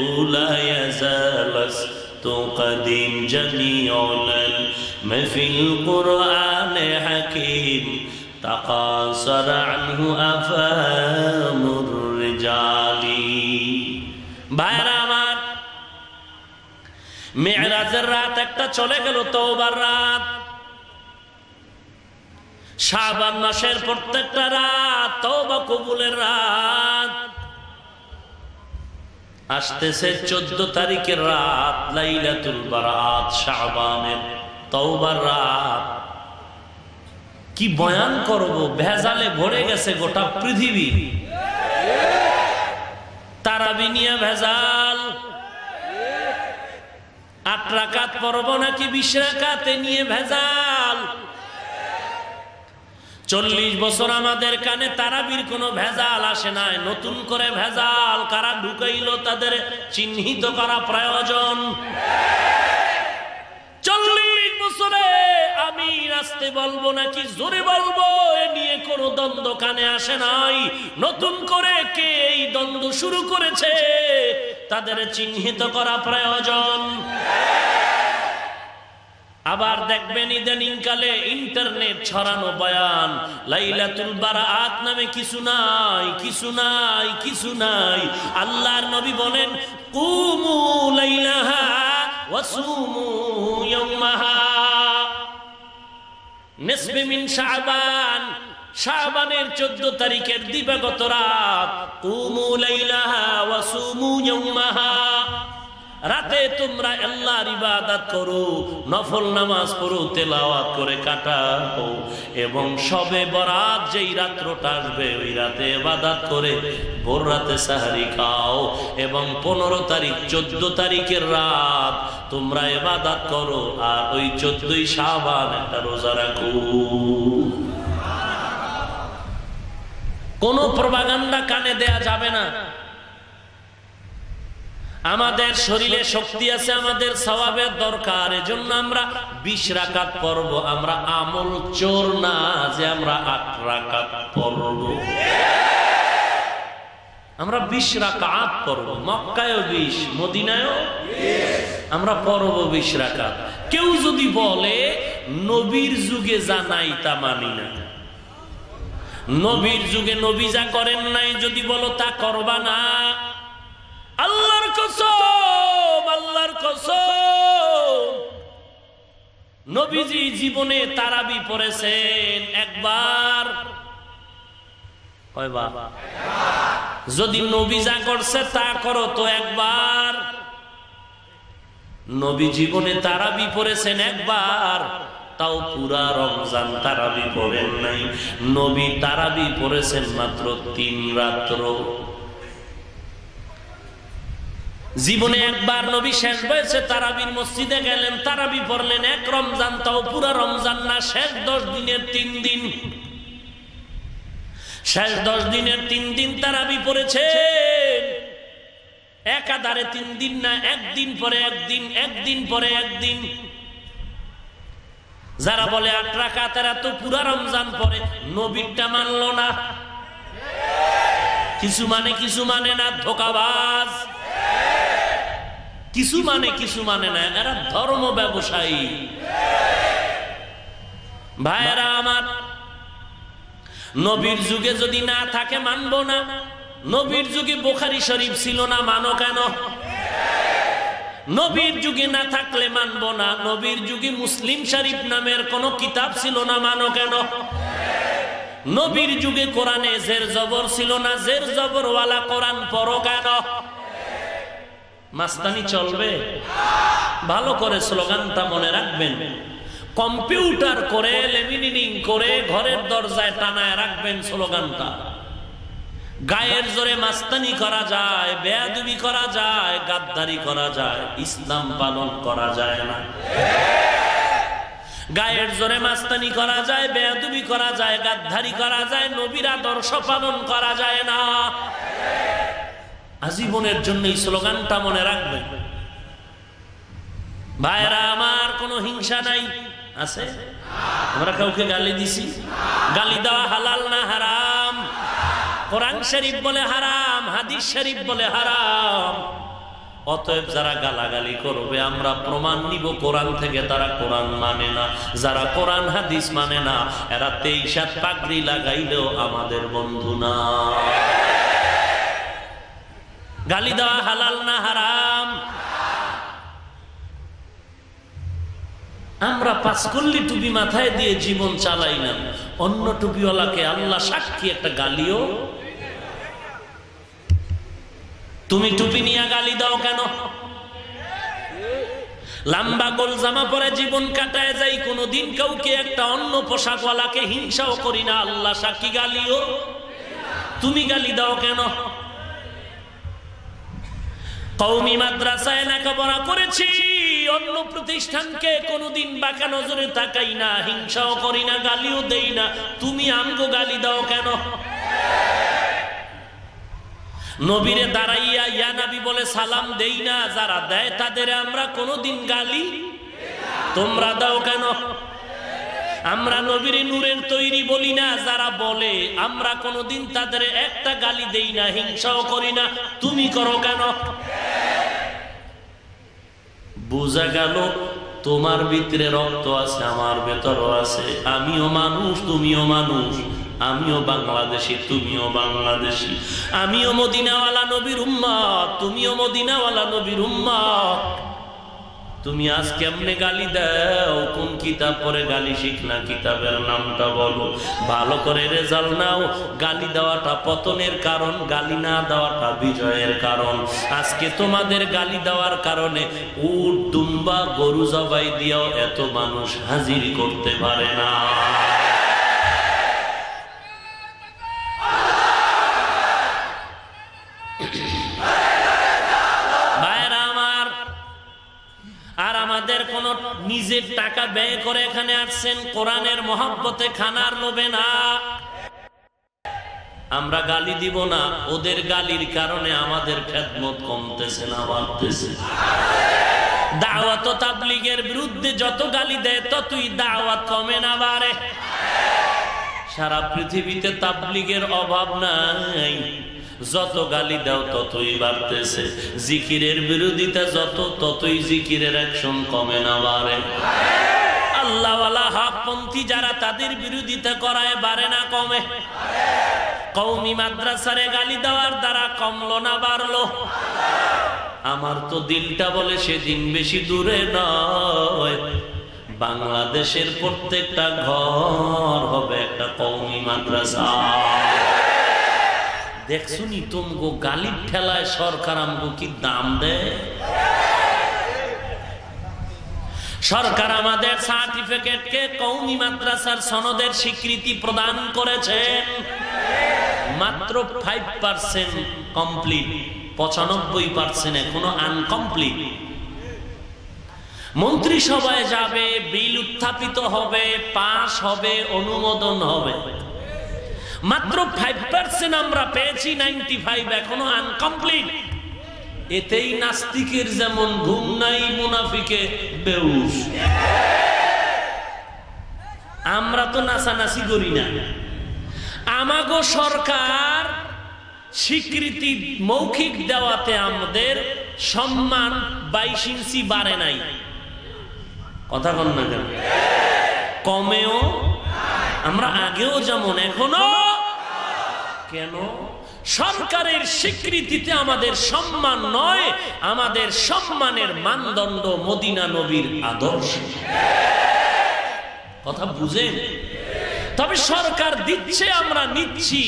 اولا یزالست قدیم جمیع العلم فی القرآن حکیم تقاصر عنه أفهام الرجال। ভাইরা আমার, মেরাজের রাত একটা চলে গেল, তওবার রাত। শাবান মাসের প্রত্যেকটা রাত তওবা কবুলের রাত। আসতেছে 14 তারিখের রাত, লাইলাতুল বারাত, শাবানের। তওবার রাত। কি বয়ান করব, ভেজালে ভরে গেছে গোটা পৃথিবী। তারাবি নিয়ে ভেজাল, 8 রাকাত পড়ব নাকি 20 রাকাতে নিয়ে ভেজাল। 40 বছর আমাদের কানে তারাবির কোনো ভেজাল আসে নাই, নতুন করে ভেজাল কারা ঢুকাইলো তাদের চিহ্নিত করা প্রয়োজন। 40 বছরে আমি আসতে বলবো নাকি জোরে বলবো এ নিয়ে কোনো দ্বন্দ্ব কানে আসে নাই। নতুন করে কে এই দ্বন্দ্ব শুরু করেছে তাদের চিহ্নিত করা প্রয়োজন। আবার দেখবেন ইদানিং কালে ইন্টারনেট ছড়ানো বয়ান, লাইলাতুল বারাআত নামে কিছু নাই, কিছু নাই, কিছু নাই। আল্লাহর নবী বলেন কুমু লাইলাহা ওয়াসুমু ইয়াওমাহা। নিসফে মিন শাবান, শাবানের 14 তারিখের দিবাগত রাত, কুমু লাইলাহা ওয়াসুমু ইয়াওমাহা। রাতে তোমরা আল্লাহর ইবাদত করো, নফল নামাজ পড়ো, তেলাওয়াত করে কাটাও, এবং শবে বরাত যেই রাত্রটা আসবে ওই রাতে ইবাদত করে ভোর রাতে সাহরি খাও, এবং 15 তারিখ 14 তারিখের রাত তোমরা ইবাদত করো, আর ওই 14ই শাবান একটা রোজা রাখো। কোনো প্রপাগান্ডা কানে দেয়া যাবে না। আমাদের শরীরে শক্তি আছে, আমাদের সওয়াবের দরকার, এজন্য আমরা 20 রাকাত পড়ব। আমরা আমল চোর না যে আমরা 8 রাকাত পড়ব। আমরা 20 রাকাত পড়ব, মক্কায়ও 20, মদিনায়ও 20, আমরা পড়ব 20 রাকাত। কেউ যদি বলে নবীর যুগে যা নাই তা মানি না, নবীর যুগে নবী যা করেন নাই যদি বলো তা করবা না, আল্লাহর কসম, আল্লাহর কসম, নবীজি জীবনে তারাবি পড়েছেন একবার। কয়বার? যদি নবী যা করছে তা করো তো একবার। নবী জীবনে তারাবি পড়েছেন একবার, তাও পুরা রমজান তারাবি পড়েন নাই। নবী তারাবি পড়েছেন মাত্র 3 রাত্র। জীবনে একবার নবী শেষ বয়সে তারাবির মসজিদে গেলেন, তারাবি পড়লেন 1 রমজান, তাও পুরা রমজান না, শেষ 10 দিনের 3 দিন। শেষ 10 দিনের 3 দিন তারাবি পড়েছেন, একাধারে 3 দিন না, একদিন পরে একদিন, একদিন পরে একদিন। যারা বলে 8 রাকাত এরা তো পুরা রমজান পড়ে, নবীরটা মানলো না। কিছু মানে কিছু মানে না, ধোঁকাবাজ। কিছু মানে কিছু মানে না, এরা ধর্ম ব্যবসায়ী। ভাইরা আমার, নবীর যুগে যদি না থাকে মানবো না। নবীর যুগে বুখারী শরীফ ছিল না, মানো কেন? নবীর যুগে না থাকলে মানবো না। নবীর যুগে মুসলিম শরীফ নামের কোন কিতাব ছিল না, মানো কেন? নবীর যুগে কোরআনে জের জবর ছিল না, জের জবর ওয়ালা কোরআন পড়ো কেন? মাস্তানি চলবে? ভালো করে স্লোগানটা মনে রাখবেন, কম্পিউটার করে লেমিনেটিং করে ঘরের দরজায় টানায় রাখবেন স্লোগানটা। গায়ের জোরে মাস্তানি করা যায়, বেয়াদবি করা যায়, গাদ্দারি করা যায়, ইসলাম পালন করা যায় না। গায়ের জোরে মাস্তানি করা যায়, বেয়াদবি করা যায়, গাদ্দারি করা যায়, নবীর আদর্শ পালন করা যায় না। আজীবনের জন্য এই স্লোগানটা মনে রাখবেন। ভাইরা আমার, কোনো হিংসা নাই, আছে? আমরা কাউকে গালি দিছি? গালি দেওয়া হালাল না হারাম? কোরআন শরীফ বলে হারাম, হাদিস শরীফ বলে হারাম। অতএব যারা গালাগালি করবে আমরা প্রমাণ নিব কোরআন থেকে, তারা কোরআন মানে না। যারা কোরআন হাদিস মানে না, এরা 23 পাগড়ি লাগাইলেও আমাদের বন্ধু না। গালি দেওয়া হালাল না হারাম? আমরা 5 কল্লি টুপি মাথায় দিয়ে জীবন চালাই না, অন্য টুপিওয়ালাকে আল্লাহ সাক্ষী একটা গালিও। তুমি টুপি নিয়ে গালি দাও কেন? লম্বা গোল জামা পরে জীবন কাটায় যাই, কোনোদিন কাউকে একটা অন্য পোশাকওয়ালাকে হিংসাও করি না। আল্লাহ সাক্ষী, গালিও তুমি গালি দাও কেন? কওমি মাদ্রাসায় লেখাপড়া করেছি, অন্য প্রতিষ্ঠানকে কোনোদিন বাঁকা নজরে তাকাই না, হিংসাও করি না, গালিও দেই না। তুমি আমগো গালি দাও কেন? নবীরে দাঁড়াইয়া ইয়া নবী বলে সালাম দেই না, যারা দেয় তাদের আমরা কোনোদিন গালি তোমরা দাও কেন? আমরা নবীর নূরের তৈরি বলি না, যারা বলে আমরা কোনোদিন তাদের একটা গালি দেই না, হিংসাও করি না। তুমি করো কেন? বোঝা গেল তোমার ভিতরে রক্ত আছে, আমার ভেতরও আছে। আমিও মানুষ, তুমিও মানুষ। আমিও বাংলাদেশি, তুমিও বাংলাদেশি। আমিও মদিনাওয়ালা নবীর উম্মত, তুমিও মদিনাওয়ালা নবীর উম্মত। তুমি আজ কেমনে গালি দাও? কোন কিতাব পড়ে গালি শিখলা? কিতাবের নামটা বলো, ভালো করে রেজাল্ট নাও। গালি দেওয়াটা পতনের কারণ, গালি না দেওয়াটা বিজয়ের কারণ। আজকে তোমাদের গালি দেওয়ার কারণে উট, দুম্বা, গরু জবাই দিয়েও এত মানুষ হাজির করতে পারে না। আর আমাদের কোন নিজের টাকা ব্যয় করে এখানে আসছেন, কোরআনের মহব্বতে, খানার লোভে না। আমরা গালি দিব না, ওদের গালির কারণে আমাদের খেদমত কমতেছে না বাড়তেছে। দাওয়াত ও তাবলীগের বিরুদ্ধে যত গালি দেয় ততই দাওয়াত কমে না বাড়ে। সারা পৃথিবীতে তাবলীগের অভাব নাই, যত গালি দাও ততই বাড়তেছে। জিকিরের বিরোধিতা যত, ততই জিকিরের অ্যাকশন কমে না বাড়ে। আল্লাহওয়ালা হকপন্থী যারা, তাদের বিরোধিতা করায় বাড়ে না কমে। কওমি মাদ্রাসারে গালি দেওয়ার দ্বারা কমলো না বাড়লো? আমার তো দিলটা বলে সেদিন বেশি দূরে নয়, বাংলাদেশের প্রত্যেকটা ঘর হবে একটা কওমি মাদ্রাসা। দেখছুনি তুমগো গালির ঠেলায় সরকার আমগো কি দাম দেয়? সরকার আমাদের সার্টিফিকেটকে কওমি মাদ্রাসার সনদের স্বীকৃতি প্রদান করেছে, মাত্র 5% কমপ্লিট, 95% এখনো আনকমপ্লিট। মন্ত্রিসভায় যাবে, বিল উত্থাপিত হবে, পাস হবে, অনুমোদন হবে। মাত্র 5% আমরা পেয়েছি, 95 এখনো আনকমপ্লিট। এতেই নাস্তিকের যেমন ঘুম নাই, মুনাফিকে বেহুশ। আমরা তো নাচানাচি করি না। আমাগো সরকার স্বীকৃতি মৌখিক দেওয়াতে আমাদের সম্মান 22 ইঞ্চি বাড়ে নাই। কথা বল না কেন? কমেও, আমরা আগেও যেমন এখনো। কেন? সরকারের স্বীকৃতিতে আমাদের সম্মান নয়, আমাদের সম্মানের মানদণ্ড মদিনা নবীর আদর্শ। কথা বুঝেন? তবে সরকার দিচ্ছে, আমরা নিচ্ছি,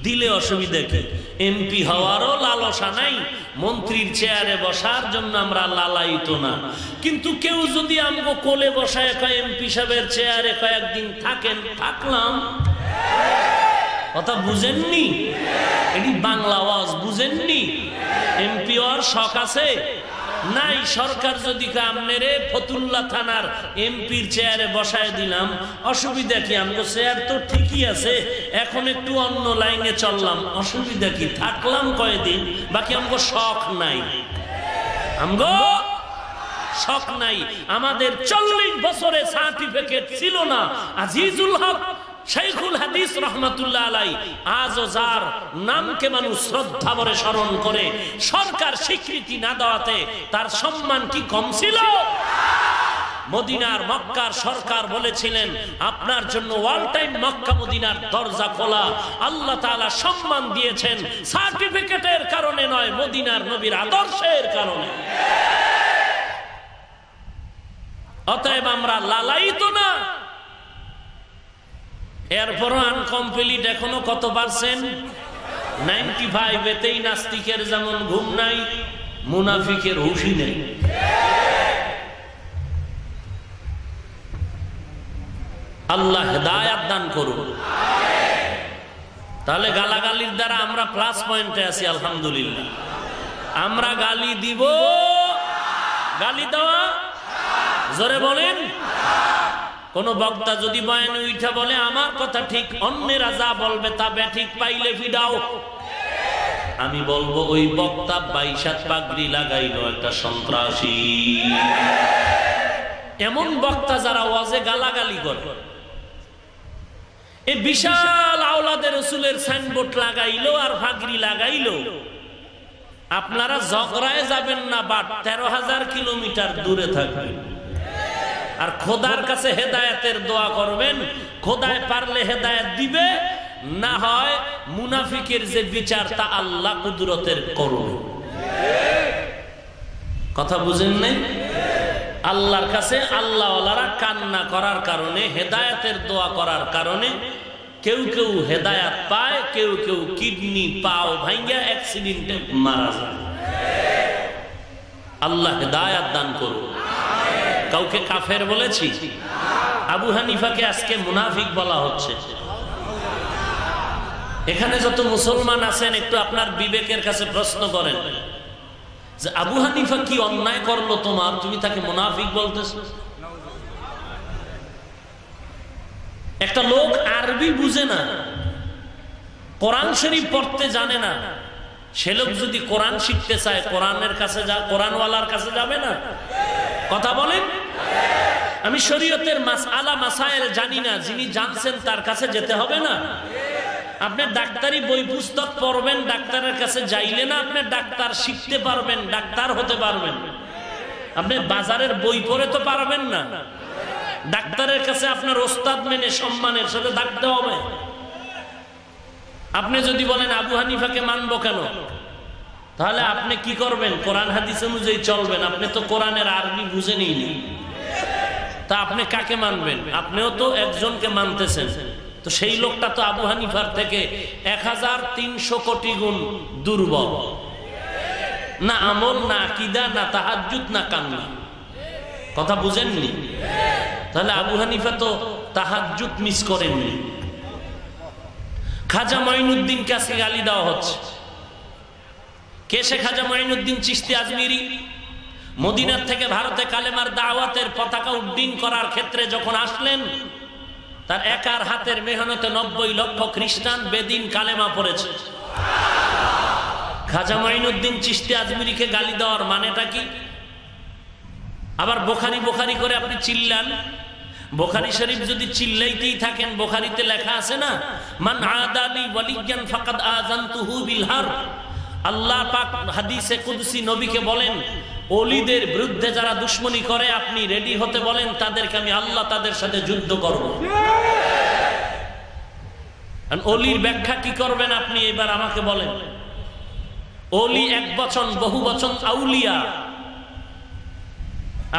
দিলে অসুবিধা কি? এমপি হওয়ারও লালসা নাই, মন্ত্রীর চেয়ারে বসার জন্য আমরা লালায়িত না। কিন্তু কেউ যদি আমগো কোলে বসায় কয় এমপি সাহেবের চেয়ারে কয়েকদিন থাকেন, থাকলাম। কথা বুঝেননি? এটি বাংলা আওয়াজ, বুঝেননি? এমপি হওয়ার শখ আছে নাই? সরকার যদি আমনেরে ফতুল্লা থানার এমপির চেয়ারে বসায় দিলাম, অসুবিধা কি? আমগো চেয়ার তো ঠিকই আছে, এখন একটু অন্য লাইনে চললাম, অসুবিধা কি? থাকলাম কয়েকদিন, বাকি আমগো শখ নাই। আমগো শখ নাই। আমাদের 40 বছরে সার্টিফিকেট ছিল না। আজিজুল হক শাইখুল হাদিস রহমাতুল্লাহ আলাই, আজও যার নামকে মানুষ শ্রদ্ধা ভরে স্মরণ করে, সরকার স্বীকৃতি না দেওয়াতে তার সম্মান কি কম ছিল? মদিনার মক্কার সরকার বলেছিলেন আপনার জন্য ওয়াল টাইম মক্কা মদিনার দরজা খোলা। আল্লাহ তাআলা সম্মান দিয়েছেন সার্টিফিকেটের কারণে নয়, মদিনার নবীর আদর্শের কারণে। অতএব আমরা লালায়িত না। এরপরও আনকমপ্লিট এখনো কত পার্সেন্ট? 95। এতেই নাস্তিকের যেমন ঘুম নাই, মুনাফিকের হুঁশি নেই। আল্লাহ হেদায়াত দান করুন। তাহলে গালাগালির দ্বারা আমরা প্লাস পয়েন্টে আছি আলহামদুলিল্লাহ। আমরা গালি দিব, গালি দেওয়া জোরে বলেন। কোন বক্তা যদি বয়ানে উঠা বলে আমার কথা ঠিক, অন্যেরা যা বলবে তা ঠিক পাইলে ফিডাও, আমি বলবো ওই বক্তা 22 পাগড়ি লাগাইলো একটা সন্ত্রাসী। এমন বক্তা যারা ওয়াজে গালাগালি করে, এই বিশাল আওলাদে রাসূলের সাইনবোর্ড লাগাইলো আর পাগড়ি লাগাইলো, আপনারা ঝগড়ায় যাবেন না, বাট 13,000 কিলোমিটার দূরে থাকবেন। আর খোদার কাছে হেদায়েতের দোয়া করবেন, খোদায় পারলে হেদায়েত দিবে, না হয় মুনাফিকের যে বিচার তা আল্লাহ কুদরতের করবে। কথা বুঝেন নাই? আল্লাহর কাছে আল্লাহওয়ালারা কান্না করার কারণে, হেদায়েতের দোয়া করার কারণে কেউ কেউ হেদায়েত পায়, কেউ কেউ কিডনি পাও ভাঙ্গা অ্যাক্সিডেন্টে মারা যায়। আল্লাহ হেদায়েত দান করুন। কাউকে কাফের বলেছি? আবু হানিফাকে আজকে মুনাফিক বলা হচ্ছে। এখানে যত মুসলমান আছেন একটু আপনার বিবেকের কাছে প্রশ্ন করেন যে আবু হানিফা কি অন্যায় করলো তোমার, তুমি তাকে মুনাফিক বলতেছো? একটা লোক আরবি বুঝে না, কোরআন শরীফ পড়তে জানে না, সে লোক যদি কোরআন শিখতে চায় কোরআনের কাছে কোরআনওয়ালার কাছে যাবে না? কথা বলেন। আমি শরীয়তের মাসআলা মাসায়েল জানি না, যিনি জানছেন তার কাছে যেতে হবে না? আপনি ডাক্তারি বই পুস্তক পড়বেন, ডাক্তারের কাছে যাইলে না আপনি ডাক্তার শিখতে পারবেন, ডাক্তার হতে পারবেন। আপনি বাজারের বই পড়ে তো পারবেন না। ডাক্তারের কাছে আপনার ওস্তাদ মেনে সম্মানের সাথে ডাকতে হবে। আপনি যদি বলেন আবু হানিফাকে মানবো কেন, তাহলে আপনি কি করবেন? কোরআন হাদিস অনুযায়ী চলবেন। আপনি তো কোরআনের আরবি বুঝেনই না, তা আপনি কাকে মানবেন? আপনিও তো একজনকে মানতেছেন, তো সেই লোকটা তো আবু হানিফার থেকে 1300 কোটি গুণ দুর্বল। না আমল, না আকীদা, না তাহাজ্জুদ, না কান্না। কথা বুঝেননি? তাহলে আবু হানিফা তো তাহাজ্জুদ মিস করেননি। খাজা মঈনুদ্দিন কাছে গালি দেওয়া হচ্ছে। কে সে খাজা মঈনুদ্দিন চিশতি আজমিরি? মদিনার থেকে ভারতে কালেমার দাওয়াতের পতাকা উড্ডীন করার ক্ষেত্রে যখন আসলেন, তার একার হাতের মেহনতে 90 লক্ষ খ্রিস্টান বেদিন কালেমা পড়েছে। খাজা মঈনুদ্দিন চিশতি আজমিরিকে গালি দেওয়ার মানেটা কি? আবার বুখারী বুখারী করে আপনি চিল্লান। বুখারী শরীফ যদি চিল্লাইতেই থাকেন, বুখারীতে লেখা আছে না, মান আদালি ওয়ালিয়ান ফাকাদ আযানতুহু বিল হারব। আল্লাহ পাক হাদিসে কুদসি নবীকে বলেন, ওলিদের বিরুদ্ধে যারা দুশমনী করে আপনি রেডি হতে বলেন, তাদেরকে আমি আল্লাহ তাদের সাথে যুদ্ধ করব। ওলির ব্যাখ্যা কি করবেন আপনি এবার আমাকে বলেন? ওলি এক বচন, বহু বচন আউলিয়া।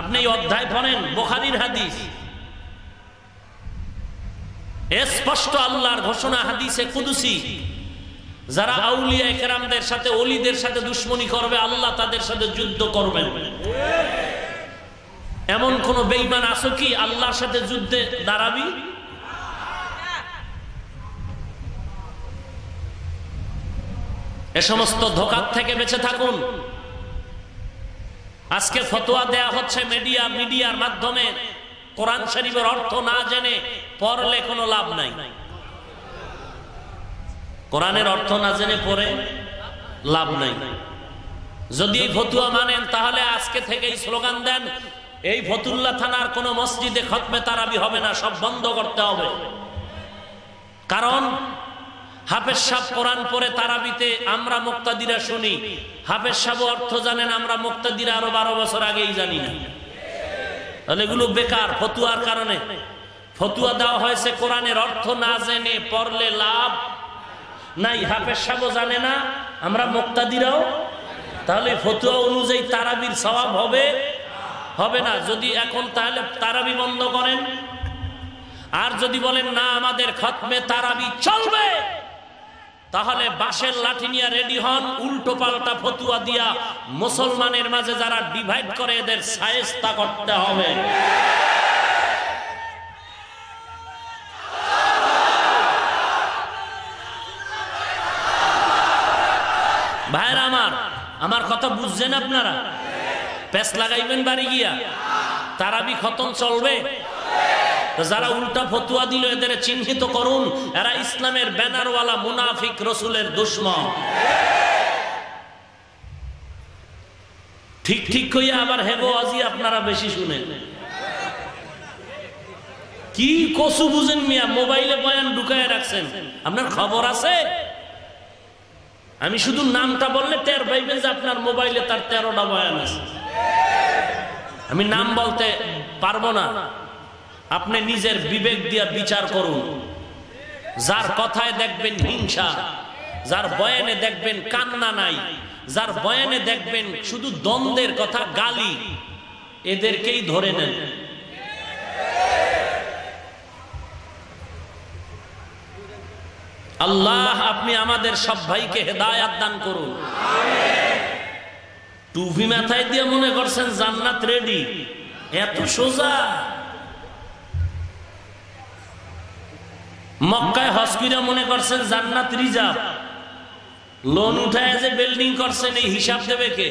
আপনি এই অধ্যায় পড়েন, বুখারীর হাদিস স্পষ্ট আল্লাহর ঘোষণা হাদিসে কুদসি, যারা আউলিয়া কেরামদের সাথে, ওলিদের সাথে দুশমনী করবে আল্লাহ তাদের সাথে যুদ্ধ করবেন। এমন কোন বেঈমান আছে কি আল্লাহর সাথে যুদ্ধে দাঁড়াবি? এ সমস্ত ধোঁকার থেকে বেঁচে থাকুন। আজকে ফতোয়া দেয়া হচ্ছে মিডিয়ার মাধ্যমে, কোরআন শরীফের অর্থ না জেনে পড়লে কোনো লাভ নাই। কোরআনের অর্থ না জেনে পড়ে লাভ নাই। যদি এই ফতুয়া মানেন তাহলে আজকে থেকেই স্লোগান দেন, এই ফতুল্লাহ থানার কোন মসজিদে খতমে তারাবি হবে না, সব বন্ধ করতে হবে। কারণ হাফেজ সাহেব কোরআন পড়ে তারাবিতে আমরা মুক্তাদিরা শুনি, হাফেজ সাহেব অর্থ জানেন, আমরা মুক্তাদিরা আরো 12 বছর আগেই জানি না। তাহলে এগুলো বেকার ফতুয়ার কারণে। ফতুয়া দেওয়া হয়েছে কোরআনের অর্থ না জেনে পড়লে লাভ নাই। হাফেজ সাহেব জানে না, আমরা মুক্তাদিরাও, তাহলে ফতুয়া অনুযায়ী তারাবির সওয়াব হবে না। যদি এখন তাহলে তারাবি বন্ধ করেন, আর যদি বলেন না আমাদের খতমে তারাবি চলবে, তাহলে বাঁশের লাঠি নিয়ে রেডি হন, উল্টো পাল্টা ফতুয়া দিয়া মুসলমানের মাঝে যারা ডিভাইড করে এদের শায়েস্তা করতে হবে। ভাইরা আমার কথা বুঝছেন আপনারা? প্যাস লাগাইবেন বাড়ি গিয়া? তারাবি খতম চলবে? যারা উল্টা ফতুয়া দিল এদের চিহ্নিত করুন, এরা ইসলামের ব্যানারওয়ালা মুনাফিক, রসুলের দুশমন। ঠিক ঠিক কইয়া আবার হেগো আজি আপনারা বেশি শুনেন। কি কসু বুঝেন মিয়া? মোবাইলে বয়ান ঢুকায় রাখছেন, আপনার খবর আছে? আমি শুধু নামটা বললে টের পাইবেন যে আপনার মোবাইলে তার 13টা বয়ান আছে। আমি নাম বলতে পারবো না, আপনি নিজের বিবেক দিয়া বিচার করুন। যার কথায় দেখবেন হিংসা, যার বয়ানে দেখবেন কান্না নাই, যার বয়ানে দেখবেন শুধু দ্বন্দ্বের কথা, গালি, এদেরকেই ধরে নেন। আল্লাহ আপনি আমাদের সব ভাইকে হেদায়াত দান করুন। টুপি মাথায় দিয়ে মনে করছেন জান্নাত রেডি? এত সোজা? মক্কায় হজ কইরা মনে করছেন জান্নাত রিজার্ভ? লোন উঠায় যে বিল্ডিং করছেন এই হিসাব দেবে কে?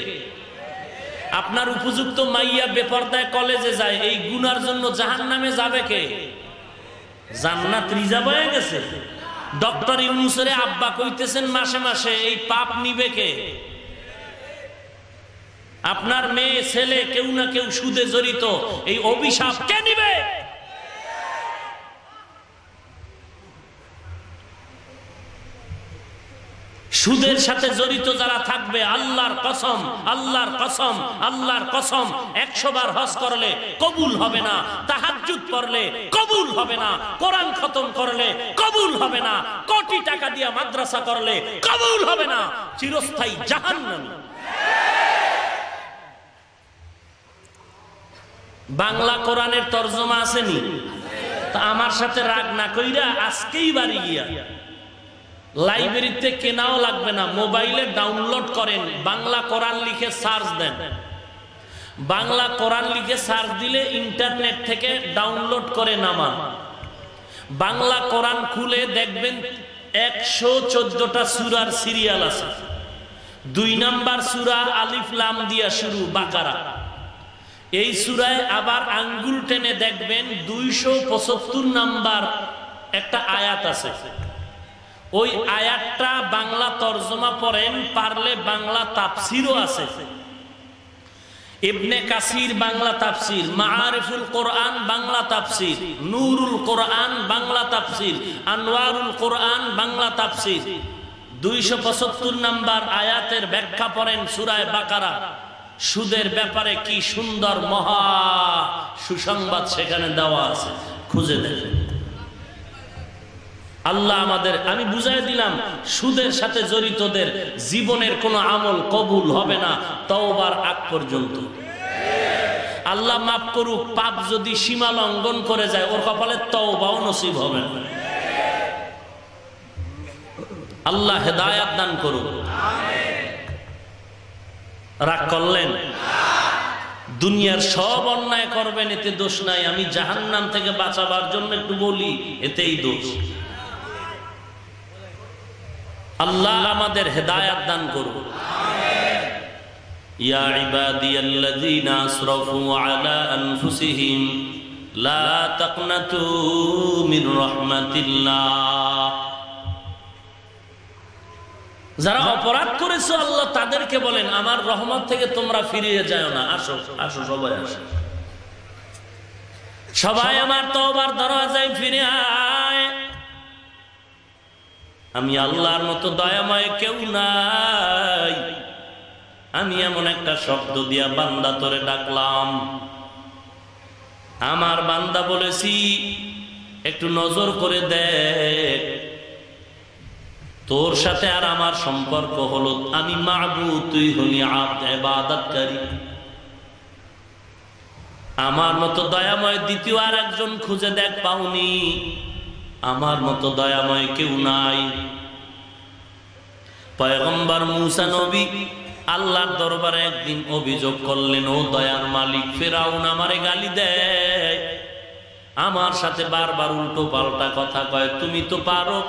আপনার উপযুক্ত মাইয়া বেপরদায় কলেজে যায়, এই গুনার জন্য জাহান্নামে যাবে কে? জান্নাত রিজার্ভ হয়ে গেছে। ডক্টর ইউনূসের আব্বা কইতেছেন মাসে মাসে, এই পাপ নিবে কে? আপনার মেয়ে ছেলে কেউ না কেউ সুদে জড়িত, এই অভিশাপ কে নিবে? সুদের সাথে জড়িত যারা থাকবে, আল্লাহর কসম, আল্লাহর কসম, আল্লাহর কসম, 100 বার হজ করলে কবুল হবে না, তাহাজ্জুদ পড়লে কবুল হবে না, কোরআন খতম করলে কবুল হবে না, কোটি টাকা দিয়া মাদ্রাসা করলে কবুল হবে না, চিরস্থায়ী জাহান্নাম। বাংলা কোরআনের তরজমা আসেনি? তা আমার সাথে রাগ না কইরা আজকেই বাড়ি গিয়া লাইব্রেরিতে কেনাও লাগবে না, মোবাইলে ডাউনলোড করেন, বাংলা কোরআন লিখে সার্চ দেন। বাংলা কোরআন লিখে সার্চ দিলে ইন্টারনেট থেকে ডাউনলোড করে নামান। বাংলা কোরআন খুলে দেখবেন 114টা সূরার সিরিয়াল আছে। 2 নাম্বার সূরা আলিফ লাম দিয়া শুরু, বাকারা। এই সূরায় আবার আঙ্গুল টেনে দেখবেন 275 নাম্বার একটা আয়াত আছে। ওই আয়াতটা বাংলা তরজমা পড়েন, পারলে বাংলা তাফসিরও আছে। ইবনে কাসির বাংলা তাফসির, মাআরিফুল কোরআন বাংলা তাফসির, নূরুল কোরআন বাংলা তাফসির, আনওয়ারুল কোরআন বাংলা তাফসির। 275 নাম্বার আয়াতের ব্যাখ্যা পড়েন সূরা বাকারা। সুদের ব্যাপারে কি সুন্দর মহা সুসংবাদ সেখানে দেওয়া আছে, খুঁজে দেখেন। আল্লাহ আমাদের, আমি বুঝাই দিলাম, সুদের সাথে জড়িতদের জীবনের কোনো আমল কবুল হবে না তওবার আগ পর্যন্ত। আল্লাহ মাফ করুক, পাপ যদি সীমা লঙ্ঘন করে যায় ওর কপালে তওবাও নসিব হবে না। আল্লাহ হেদায়াত দান করুক। রাগ করলেন? দুনিয়ার সব অন্যায় করবেন, এতে দোষ নাই। আমি জাহান্নাম থেকে বাঁচাবার জন্য একটু বলি, এতেই দোষ। আল্লাহ আমাদের হেদায়াত দান করুন। ইয়া ইবাদিয়াল্লাযীনা আসরাফু আলা আনফুসিহিম লা তাকনাতু মির রাহমাতিল্লাহ। যারা অপরাধ করেছো আল্লাহ তাদেরকে বলেন আমার রহমত থেকে তোমরা ফিরিয়ে যাও না। আসো আসো, সবাই আসো, সবাই আমার তওবার দরজায় ফিরে আয়। আমি আল্লাহর মতো দয়াময় কেউ নাই। আমি এমন একটা শব্দ দিয়া বান্দা তোরে ডাকলাম, আমার বান্দা বলেছি একটু নজর করে দেখ, তোর সাথে আর আমার সম্পর্ক হলো আমি মাবুদ, তুই হলি আব্দ, ইবাদতকারী। আমার মতো দয়াময় দ্বিতীয় আর একজন খুঁজে দেখ, পাওনি। আমার মতো দয়াময় কেউ নাই। পয়গম্বর মুসা নবী আল্লাহর দরবারে একদিন অভিযোগ করলেন, ও দয়ার মালিক, ফিরাউন আমারে গালি দেয়, আমার সাথে বারবার উল্টো পাল্টা কথা কয়, তুমি তো পারো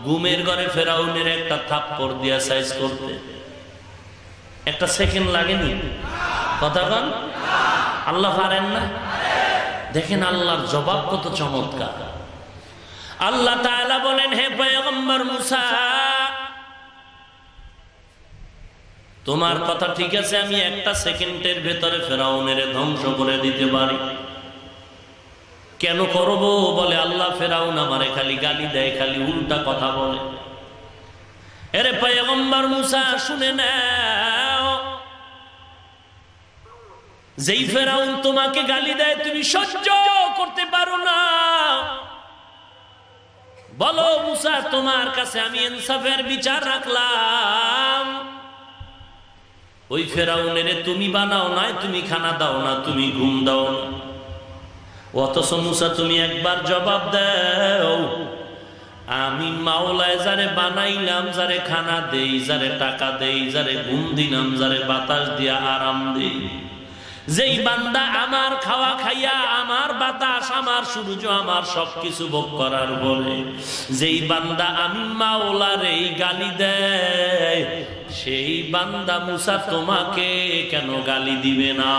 ঘুমের ঘরে ফিরাউনের একটা থাপ্পড় দিয়া সাইজ করতে। একটা সেকেন্ড লাগেনি? কথা বল, আল্লাহ পারেন না? দেখেন আল্লাহর জবাব কত চমৎকার। আল্লাহ তাআলা বলেন, হে পয়গম্বর মুসা, তোমার কথা ঠিক আছে, আমি একটা সেকেন্ডের ভেতরে ফেরাউনের ধ্বংস করে দিতে পারি। কেন করব? বলে আল্লাহ, ফেরাউন আমারে খালি গালি দেয়, খালি উল্টা কথা বলে। এরে পয়গম্বর মুসা শুনে নাও, যেই ফেরাউন তোমাকে গালি দেয় তুমি সহ্য করতে পারো না, বলো মুসা তোমার কাছে আমি ইনসাফের বিচার রাখলাম, ওই ফেরাউনের তুমি বানাও না, তুমি খানা দাও না, তুমি ঘুম দাও না। অথচ মুসা তুমি একবার জবাব দাও, আমি মাওলায় যারে বানাইলাম, যারে খানা দেই, যারে টাকা দেই, যারে ঘুম দিলাম, যারে বাতাস দিয়া আরাম দেই, যেই বান্দা আমার খাওয়া খাইয়া, আমার বাতাস, আমার সূর্য, আমার সবকিছু ভোগ করার পরে যেই বান্দা আমি মাওলার এই গালি দেয়, সেই বান্দা মুসা তোমাকে কেন গালি দিবে না?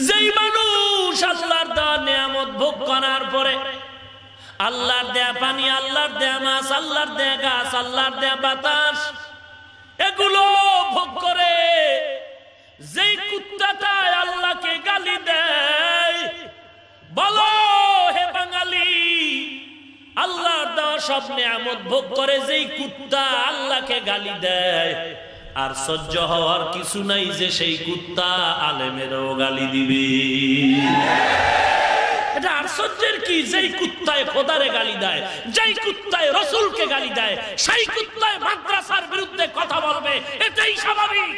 যেই মানুষ আল্লাহর দেওয়া নিয়ামত ভোগ করার পরে, আল্লাহর দেয়া পানি, আল্লাহর দেয়া মাছ, আল্লাহর দেয়া গাছ, আল্লাহর দেয়া বাতাস, এগুলো ভোগ করে, যেই কুত্তাটা আল্লাহকে গালি দেয়, বলো হে বাঙালি, আল্লাহর দেওয়া সব নিয়ামত ভোগ করে যেই কুত্তা আল্লাহকে গালি দেয়, আর সহ্য হওয়ার কিছু নাই যে সেই কুত্তা আলেমেরও গালি দিবে। এটা আশ্চর্যের কি? যেই কুত্তায় খোদারে গালি দেয়, যেই কুত্তায় রাসূলকে গালি দেয়, সেই কুত্তায় মাদ্রাসার বিরুদ্ধে কথা বলবে, এটাই স্বাভাবিক।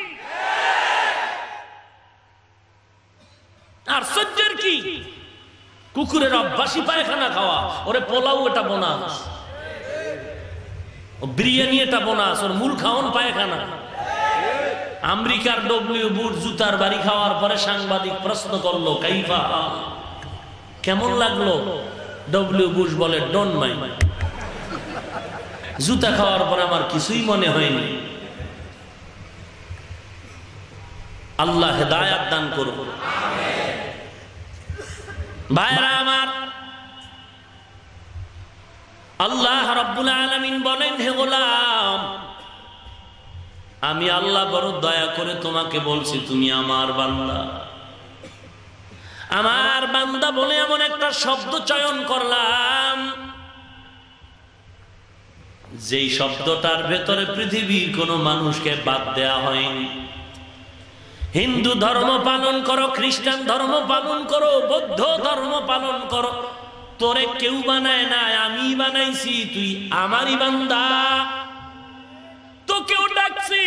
আশ্চর্যের কি? কুকুরের অভ্যাসী পায়খানা খাওয়া, ওরে পোলাও এটা বোনাস, ও বিরিয়ানি এটা বোনাস, ওর মূল খাওয়ান পায়খানা। আমেরিকার ডব্লিউ বুশ জুতার বাড়ি খাওয়ার পরে সাংবাদিক প্রশ্ন করলো, কাইফা, কেমন লাগলো? ডব্লিউ বুশ বলে, ডোন্ট মাইন্ড। জুতা খাওয়ার পর আমার কিছুই মনে হয়নি। আল্লাহ হেদায়াত দান করুন। ভাইরা আমার, আল্লাহ রাব্বুল আলামিন বলেন, হে গোলাম, আমি আল্লাহ বড় দয়া করে তোমাকে বলছি তুমি আমার বান্দা। আমার বান্দা বলে এমন একটা শব্দ চয়ন করলাম, যেই শব্দটার ভেতরে পৃথিবীর কোন মানুষকে বাদ দেয়া হয়নি। হিন্দু ধর্ম পালন করো, খ্রিস্টান ধর্ম পালন করো, বৌদ্ধ ধর্ম পালন করো, তোরে কেউ বানায় না, আমি বানাইছি, তুই আমারই বান্দা। তো কেউ ডাকছি,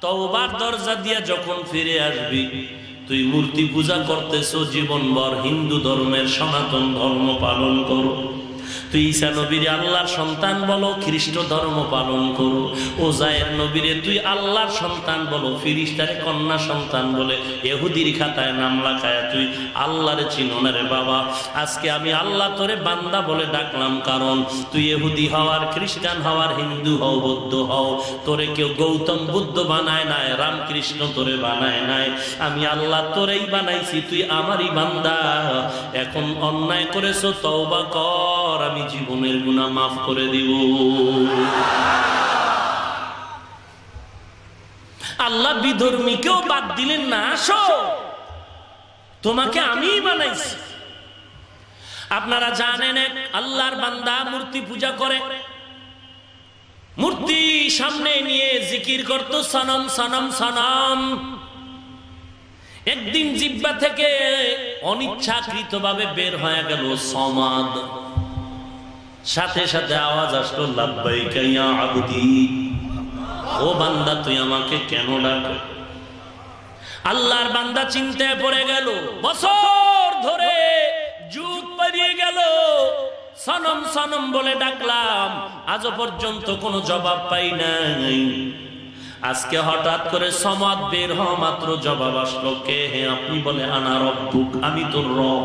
তওবার দরজা দিয়া যখন ফিরে আসবি, তুই মূর্তি পূজা করতেছ জীবনভর, হিন্দু ধর্মের সনাতন ধর্ম পালন করো। তুই ঈসা নবীরে আল্লাহর সন্তান বলো, খ্রিস্ট ধর্ম পালন করো। ওজায়ের নবীরে তুই আল্লাহর সন্তান বলো, ফিরিস্তারে কন্যা সন্তান বলে ইহুদির খাতায় নাম লেখায় তুই আল্লাহরে চিনো না রে বাবা। আজকে আমি আল্লাহ তোরে বান্দা বলে ডাকলাম, কারণ তুই ইহুদি হওয়ার, খ্রিস্টান হওয়ার, হিন্দু হও, বৌদ্ধ হও, তোরে কেউ গৌতম বুদ্ধ বানায় নাই, রামকৃষ্ণ তোরে বানায় নাই, আমি আল্লাহ তোরেই বানাইছি, তুই আমারই বান্দা। এখন অন্যায় করেছো, তওবা কর, আমি জীবনের গুনাহ মাফ করে দিব। আল্লাহ বিধর্মীকেও বাদ দিলেন না, আসো তোমাকে আমিই বানাইছি। আপনারা জানেন আল্লাহর বান্দা মূর্তি পূজা করে, মূর্তি সামনে নিয়ে জিকির করত, সনম সনম সনম। একদিন জিহ্বা থেকে অনিচ্ছাকৃতভাবে বের হয়ে গেল সমাদ, সাথে সাথে আওয়াজ আসলো, লাব্বাইকা ইয়া আবদি, ও বান্দা তুই আমাকে কেন ডাকো? আল্লাহর বান্দা চিন্তায় পড়ে গেল, বছর ধরে যুগ পেরিয়ে গেল, সনম সনম বলে ডাকলাম, আজও পর্যন্ত কোনো জবাব পাই নাই। আজকে হঠাৎ করে সমাদ বের হওয়া মাত্র জবাব আসলো, কে হে আপনি? বলে আনা রব্বুক, আমি তোর রব।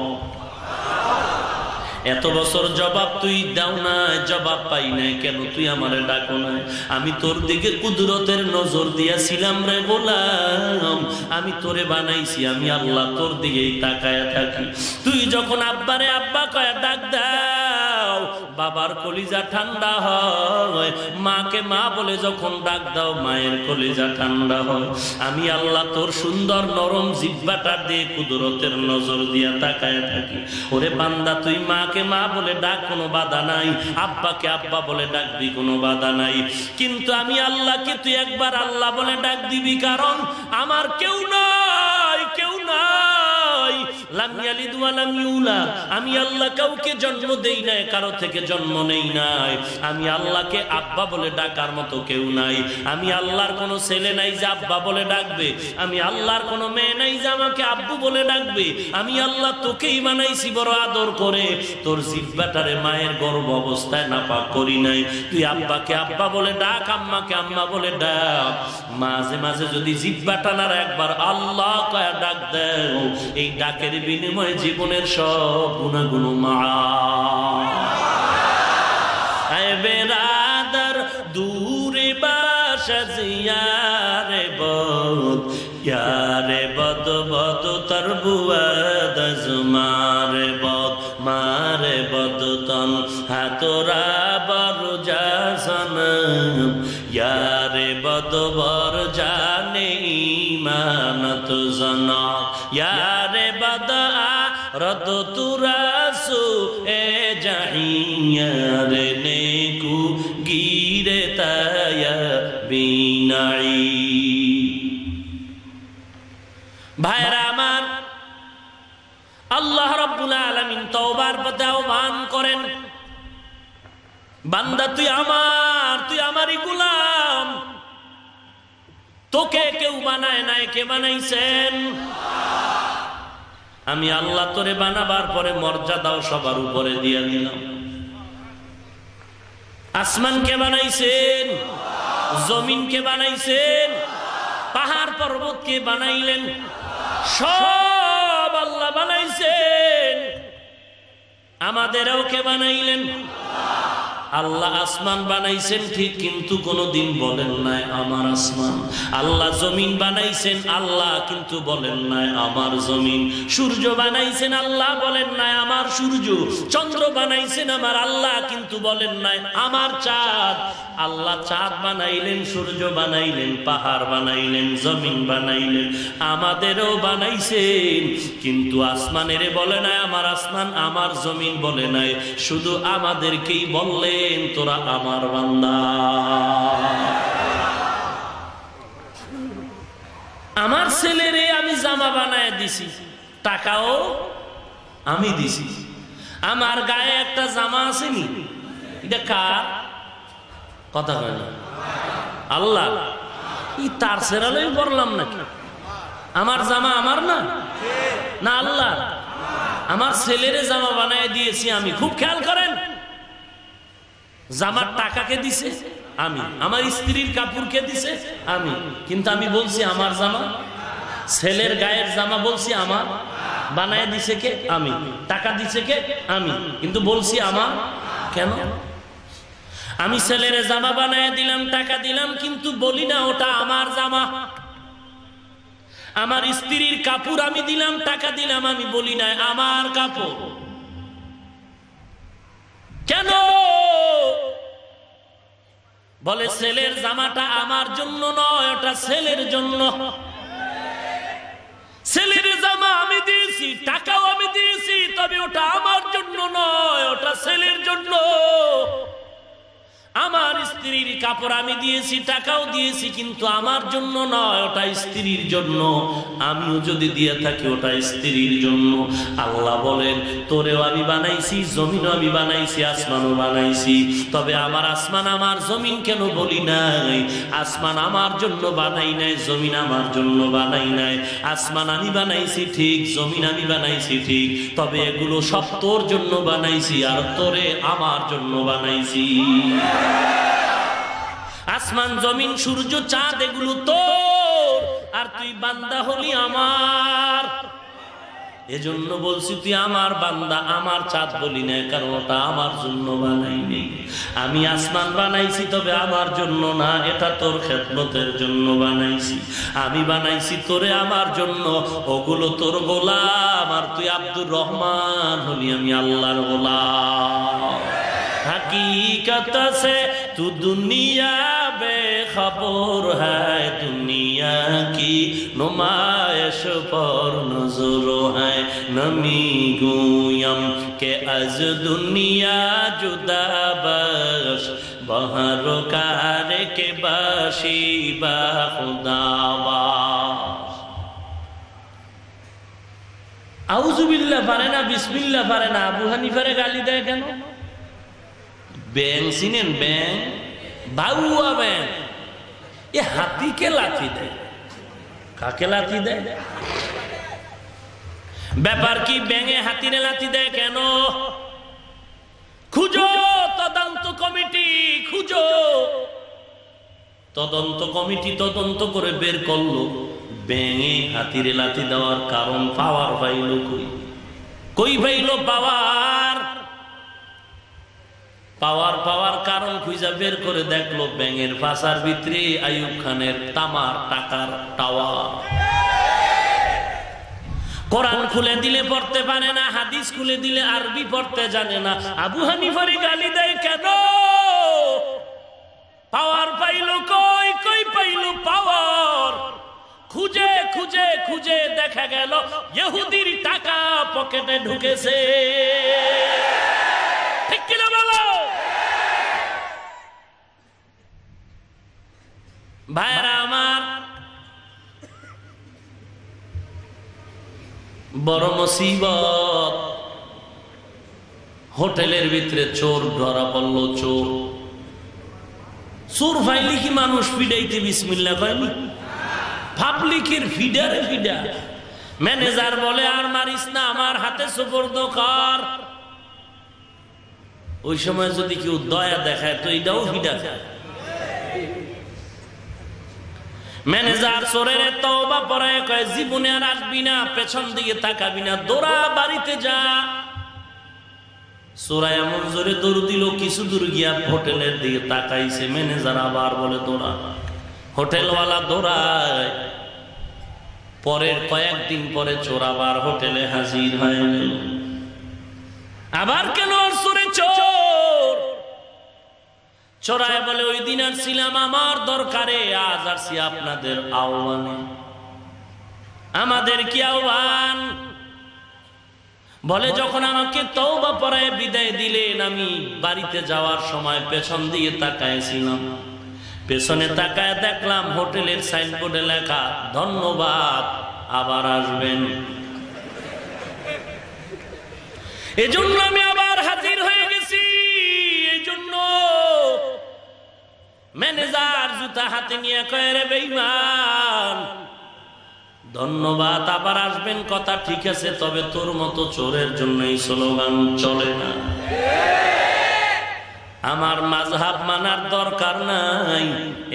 এত বছর জবাব তুই দাও না, জবাব পাই না কেন? তুই আমারে ডাকো না? আমি তোর দিকে কুদরতের নজর দিয়াছিলাম রে গোলাম, আমি তোরে বানাইছি, আমি আল্লাহ তোর দিকেই তাকায়া থাকি। তুই যখন আব্বারে আব্বা কয়া ডাক দাও, বাবার কলিজা ঠান্ডা হয়, মাকে মা বলে যখন ডাক দাও, মায়ের কলিজা ঠান্ডা হয়। আমি আল্লাহ তোর সুন্দর নরম জিহ্বাটা দিয়ে কুদরতের নজর দিয়া তাকায়া থাকি। ওরে বান্দা, তুই মাকে মা বলে ডাক, কোনো বাধা নাই, আব্বাকে আব্বা বলে ডাকবি, কোনো বাধা নাই। কিন্তু আমি আল্লাহকে তুই একবার আল্লাহ বলে ডাক দিবি, কারণ আমার কেউ নাই, কেউ নাই। লাম ইয়ালিদ ওয়া লাম ইউলাদ, আমি আল্লাহ কাউকে জন্ম দেই নাই, কারো থেকে জন্ম নেই নাই। আমি আল্লাহকে আব্বা বলে ডাকার মতো কেউ নাই। আমি আল্লাহর কোনো ছেলে নাই যে আব্বা বলে ডাকবে, আমি আল্লাহর কোনো মেয়ে নাই যে আমাকে আব্বু বলে ডাকবে। আমি আল্লাহ তোকেই বানাইছি বড় আদর করে, তোর জিহ্বাটারে মায়ের গর্ভ অবস্থায় নাপাক করি নাই। তুই আব্বাকে আব্বা বলে ডাক, আম্মাকে আম্মা বলে ডাক। মাঝে মাঝে যদি জিহ্বাটা না একবার আল্লাহ কয়া ডাক দেও, এই ডাকের বিনিময়ে জীবনের সব গুনাহগুলো মাফ। আয় বেরাদার দূরে বাসা জিয়ারে বদ, ইয়ারে বদ বদ তার বুয়াদ মারে বদ, মারে বদ তন হাতরা বড় জাসান, ইয়ারে বদ বর জানে ইমানত জানা, ইয়ারে বদ রদ তুরাসু এ জাহিয়ারে নেকু গিরে তায়া বিনাই। ভাইরা আমার, আল্লাহ রাব্বুল আলামিন তওবার পথে আহ্বান করেন, বান্দা তুই আমার, তুই আমারই গোলাম, তোকে কেউ বানায় নাই, কে বানাইছেন? আমি আল্লাহ তোরে বানাবার পরে মর্যাদাও সবার উপরে দিয়া দিলাম। আসমানকে বানাইছেন, জমিনকে বানাইছেন, পাহাড় পর্বতকে বানাইলেন, সব আল্লাহ বানাইছেন। আমাদেরও কে বানাইলেন? আল্লাহ আসমান বানাইছেন ঠিক, কিন্তু কোনদিন বলেন নাই আমার আসমান। আল্লাহ জমিন বানাইছেন আল্লাহ, কিন্তু বলেন নাই আমার জমিন। সূর্য বানাইছেন আল্লাহ, বলেন নাই আমার সূর্য। চন্দ্র বানাইছেন আমার আল্লাহ, কিন্তু বলেন নাই আমার চাঁদ। আল্লাহ চাঁদ বানাইলেন, সূর্য বানাইলেন, পাহাড় বানাইলেন, জমিন বানাইলেন, আমাদেরও বানাইছেন, কিন্তু আসমানের বলে নাই আমার আসমান, আমার জমিন বলে নাই, শুধু আমাদেরকেই বললেন তোরা আমার বান্দা। আমার ছেলেরে আমি জামা বানায় দিছি, টাকাও আমি দিছি। আমার গায়ে একটা জামা আসেনি, এটা কার? কথা হয় না, আল্লাহ। ই তার সেরালেই বললাম নাকি? আমার জামা আমার না, না আল্লাহ। আমার ছেলেরে জামা বানায় দিয়েছি আমি। খুব খেয়াল করেন, জামার টাকাকে দিছে আমি, আমার স্ত্রীর কাপড়কে দিছে আমি, কিন্তু আমি বলছি আমার জামা। ছেলের গায়ের জামা বলছি আমার, বানায় দিছে কে? আমি। টাকা দিছে কে? আমি, কিন্তু বলছি আমার। কেন? আমি ছেলের জামা বানায় দিলাম, টাকা দিলাম, কিন্তু বলি না ওটা আমার জামা। আমার স্ত্রীর কাপড় আমি দিলাম, টাকা দিলাম, আমি বলি না আমার কাপড়। কেন? বলে ছেলের জামাটা আমার জন্য নয়, ওটা ছেলের জন্য। ছেলের জামা আমি দিয়েছি, টাকাও আমি দিয়েছি, তবে ওটা আমার জন্য নয়, ওটা ছেলের জন্য। আমার স্ত্রীর কাপড় আমি দিয়েছি, টাকাও দিয়েছি, কিন্তু আমার জন্য নয়, ওটা স্ত্রীর জন্য। আমিও যদি দিয়ে থাকি ওটা স্ত্রীর জন্য। আল্লাহ বলেন তোরেও আমি বানাইছি, জমিনও আমি বানাইছি, আসমানও বানাইছি, তবে আমার আসমান আমার জমিন কেন বলি নাই? আসমান আমার জন্য বানাই নাই, জমিন আমার জন্য বানাই নাই। আসমান আমি বানাইছি ঠিক, জমিন আমি বানাইছি ঠিক, তবে এগুলো সব তোর জন্য বানাইছি, আর তোরে আমার জন্য বানাইছি। আসমান, জমিন, সূর্য, চাঁদ এগুলো তোর, আর তুই বান্দা হলি আমার। এজন্য বলছি তুই আমার বান্দা, আমার চাঁদ বলি না, কারণ ওটা আমার জন্য বানাইনি। আমি আসমান বানাইছি তবে আমার জন্য না, এটা তোর খেদমতের জন্য বানাইছি। আমি বানাইছি তোরে আমার জন্য, ওগুলো তোর গোলাম, আর তুই আব্দুর রহমান হলি, আমি আল্লাহর গোলাম। हकीकत से तू दुनिया बेखबर है, दुनिया की नुमाइश पर नजर है। नमी गुयम के अज दुनिया जुदा बश, बहर कार के बाशी बा खुदावा। आउजुबिल्लाह पारे ना, बिस्मिल्लाह पारे ना, আবু হানিফারে গালি দেয় কেন? ব্যাং চিনেন? ব্যাং, বাউয়া ব্যাং, এ হাতিকে লাথি দেয়। কাকে লাথি দেয়? ব্যাপার কি? ব্যাঙে হাতিরে লাথি দেয় কেন? খুঁজো তদন্ত কমিটি, খুঁজো। তদন্ত কমিটি তদন্ত করে বের করলো ব্যাঙে হাতিরে লাথি দেওয়ার কারণ পাওয়ার পাইল কই? কই পাইল পাওয়ার? পাওয়ার কারণ খুঁজা বের করে দেখলো ব্যাঙের ফাঁসার ভিতরে আইয়ুব খানের তামার টাকার টাওয়ার। কোরআন খুলে দিলে পড়তে পারে না, হাদিস খুলে দিলে আরবি পড়তে জানে না। আবু হানিফারে গালি দেয় কেন? পাওয়ার পাইল কই? কই পাইল পাওয়ার? খুঁজে খুঁজে খুঁজে দেখা গেল ইহুদির টাকা পকেটে ঢুকেছে। ঠিক কিনা বলো ভাইরা আমার? বড় মুসিবত, হোটেলের ভিতরে চোর ধরা পড়লো। চোর চোর ফাইলি কি মানুষ ফিডাইতে বিসমিল্লাহ কয়নি? পাবলিকের ফিডারে ফিডা। ম্যানেজার বলে আর মারিস না, আমার হাতে সুপর্দ কর। ওই সময় যদি কেউ দয়া দেখায় তো এটাও ফিডা যায়। ম্যানেজার চোরের তওবা পড়ায় কয় জীবনে আর আসবি না, পেছন দিকে তাকাবি না, দৌড়া বাড়িতে যা। চোরা এমন জোরে দৌড় দিল, কিছু দূর গিয়া হোটেলের দিকে তাকাইছে। ম্যানেজার আবার বলে দৌড়া। হোটেলওয়ালা দৌড়ায়। পরের কয়েকদিন পরে চোর আবার হোটেলে হাজির হয়ে গেল। আবার কেন? চোরে চোর। চোরায় বলে ওই দিন আর ছিলাম আমার দরকারে, আজ আসছি আপনাদের আহ্বানে। আমাদের কি আহ্বান? বলে যখন আমাকে তওবা পড়ায় বিদায় দিলেন, আমি বাড়িতে যাওয়ার সময় পেছন দিয়ে তাকাইছিলাম। পেছনে তাকায় দেখলাম হোটেলের সাইনবোর্ডে লেখা ধন্যবাদ, আবার আসবেন। এজন্য আমি আবার হাজির হয়ে গেছি। এজন্য ম্যানেজার জুতা হাতে নিয়ে কয় রে বেঈমান, ধন্যবাদ আবার আসবেন কথা ঠিক আছে, তবে তোর মতো চোরের জন্য এই স্লোগান চলে না। আমার মাযহাব মানার দরকার নাই।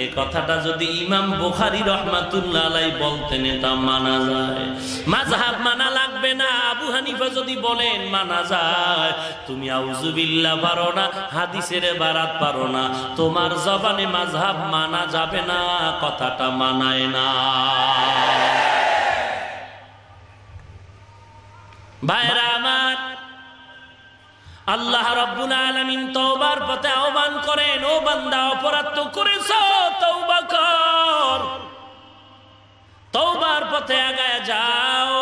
এই কথাটা যদি ইমাম বুখারী রাহমাতুল্লাহ আলাইহি বলতেন এটা মানা যায়। মাযহাব মানা লাগবে না। আবু হানিফা যদি বলেন মানা যায়। তুমি আউযুবিল্লাহ পারো না, হাদিসের ইবারাত পারো না, তোমার জবানে মাযহাব মানা যাবে না, কথাটা মানায় না। ভাইরা আমার, আল্লাহ রাব্বুল আলামিন তওবার পথে আহ্বান করেন, ও বান্দা অপরাধ তো করেছো, তওবা কর, তওবার পথে আগায় যাও।